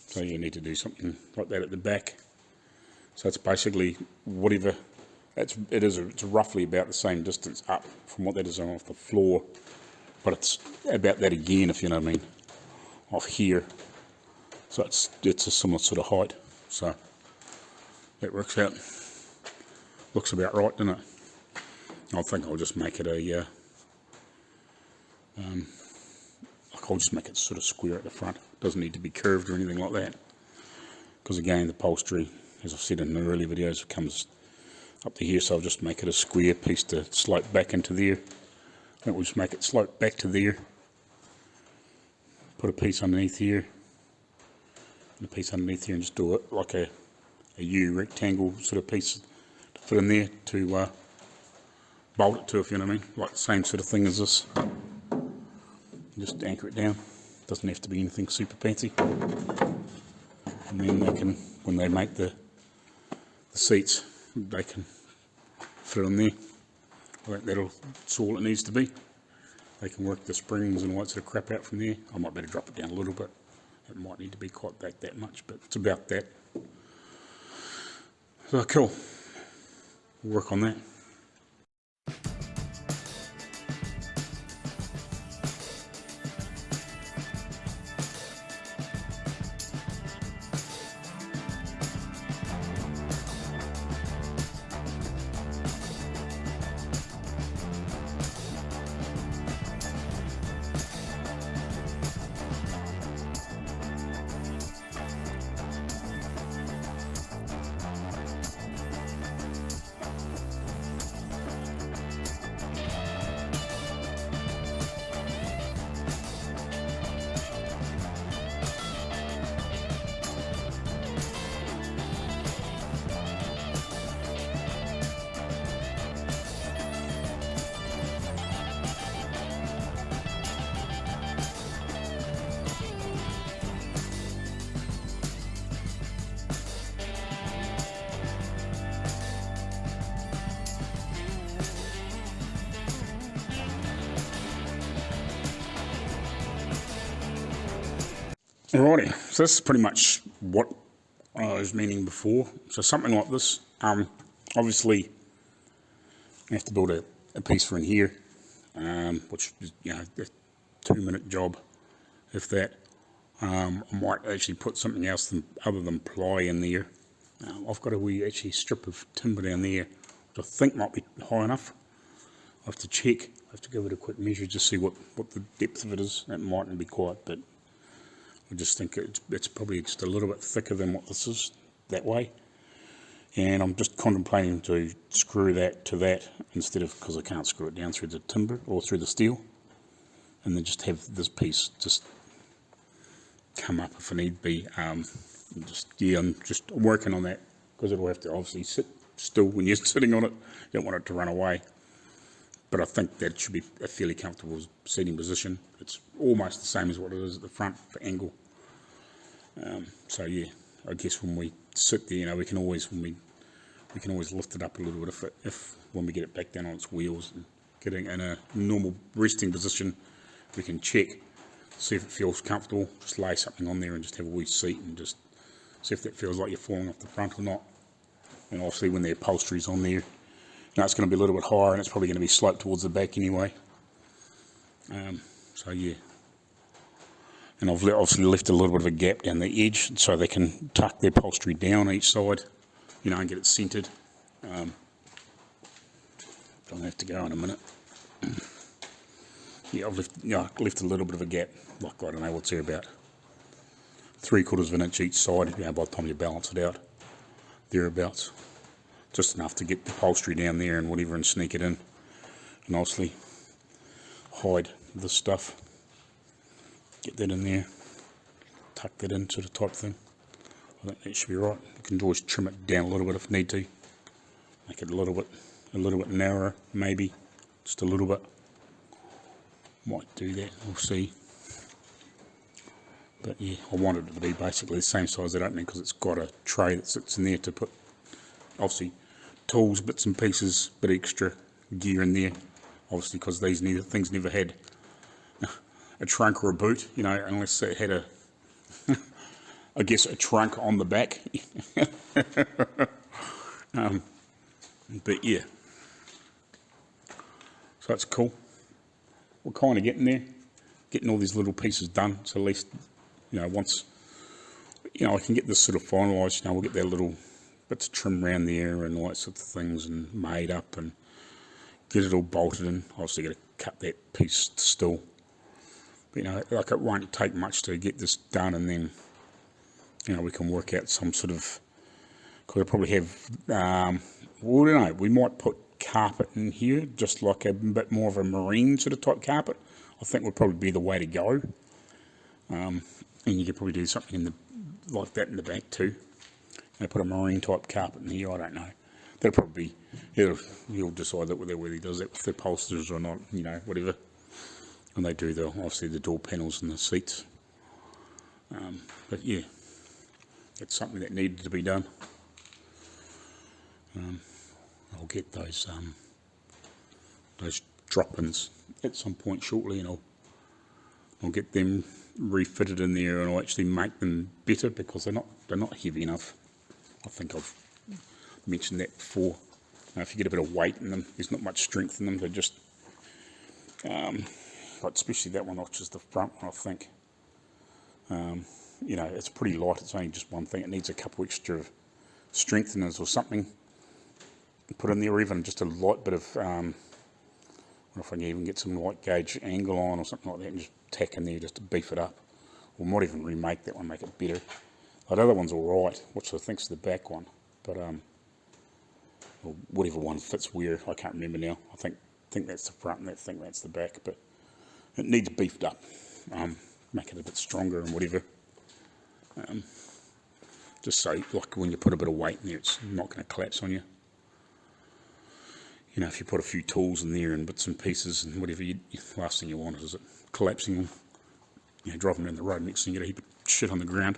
So you need to do something like that at the back. So it's basically whatever, it's roughly about the same distance up from what that is off the floor, but it's about that again, if you know what I mean, off here. So it's a similar sort of height, so that works out. Looks about right, doesn't it? I think I'll just make it I'll just make it sort of square at the front. Doesn't need to be curved or anything like that, because again, the upholstery, as I've said in the earlier videos, it comes up to here, so I'll just make it a square piece to slope back into there. I think we'll just make it slope back to there, put a piece underneath here, and a piece underneath here, and just do it like a U rectangle sort of piece to fit in there to bolt it to, if you know what I mean, like the same sort of thing as this. Just anchor it down. Doesn't have to be anything super fancy. And then they can, when they make the seats, they can fit on there. I think that's all it needs to be. They can work the springs and all that sort of crap out from there. I might better drop it down a little bit. It might need to be quite back that much, but it's about that. So cool. We'll work on that. Alrighty, so this is pretty much what I was meaning before. So something like this, obviously I have to build a piece for in here, which is, you know, a 2-minute job, if that. I might actually put something else other than ply in there. I've got a wee actually strip of timber down there, which I think might be high enough. I'll have to check, I have to give it a quick measure, just see what the depth of it is. It mightn't be quite, but I just think it's probably just a little bit thicker than what this is, that way. And I'm just contemplating to screw that to that instead of, because I can't screw it down through the timber or through the steel. And then just have this piece just come up if I need be. I'm just working on that, because it'll have to obviously sit still when you're sitting on it. You don't want it to run away. But I think that should be a fairly comfortable seating position. It's almost the same as what it is at the front for angle. So yeah, I guess when we sit there, you know, we can always lift it up a little bit if when we get it back down on its wheels and getting in a normal resting position, we can check, see if it feels comfortable. Just lay something on there and just have a wee seat and just see if that feels like you're falling off the front or not. And obviously when the upholstery's on there, now it's going to be a little bit higher and it's probably going to be sloped towards the back anyway. So yeah. And I've obviously left a little bit of a gap down the edge so they can tuck the upholstery down each side, you know, and get it centred. Don't have to go in a minute. Yeah, I've left a little bit of a gap, like, I don't know what's there, about 3/4 of an inch each side, you know, by the time you balance it out, thereabouts. Just enough to get the upholstery down there and whatever and sneak it in. And obviously hide this stuff. Get that in there. Tuck that in sort of type thing. I think that should be right. You can always trim it down a little bit if need to. Make it a little bit narrower, maybe. Just a little bit. Might do that, we'll see. But yeah, I want it to be basically the same size as that opening, because it's got a tray that sits in there to put, obviously, tools, bits and pieces, bit extra gear in there. Obviously, because these things never had a trunk or a boot, you know, unless it had I guess a trunk on the back. But yeah, so that's cool. We're kind of getting there, getting all these little pieces done. So at least, you know, once, you know, I can get this sort of finalised, you know, we'll get that little bits of trim around there and all that sort of things and made up and get it all bolted in. Obviously got to cut that piece still. But, you know, like, it won't take much to get this done, and then, you know, we can work out some sort of, could probably have, well, I don't know, we might put carpet in here, just like a bit more of a marine sort of type carpet. I think would probably be the way to go. and you could probably do something in the like that in the back too. Put a marine type carpet in here. I don't know. That'll probably he'll decide that whether he does that with the upholsters or not. Whatever. And they do obviously the door panels and the seats. But yeah, it's something that needed to be done. I'll get those drop-ins at some point shortly, and I'll get them refitted in there, and I'll actually make them better because they're not heavy enough. I think I've mentioned that before. If you get a bit of weight in them, there's not much strength in them. They're just, like especially that one, which is the front one, I think. It's pretty light. It's only just one thing. It needs a couple extra strengtheners or something put in there, or even just a light bit of, I don't know if I can even get some light gauge angle on or something like that and just tack in there just to beef it up. Or might even remake that one, make it better. The other one's alright, which I think's the back one, but or whatever one fits where, I can't remember now. I think that's the front and I think that's the back, but it needs beefed up, make it a bit stronger and whatever. Just so, like when you put a bit of weight in there, it's not going to collapse on you. If you put a few tools in there and bits and pieces and whatever, last thing you want is it collapsing, driving down the road, next thing you get a heap of shit on the ground,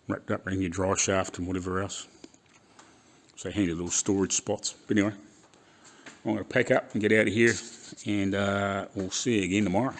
wrapped up around your dry shaft and whatever else. So handy little storage spots. But anyway, I'm going to pack up and get out of here, and we'll see you again tomorrow.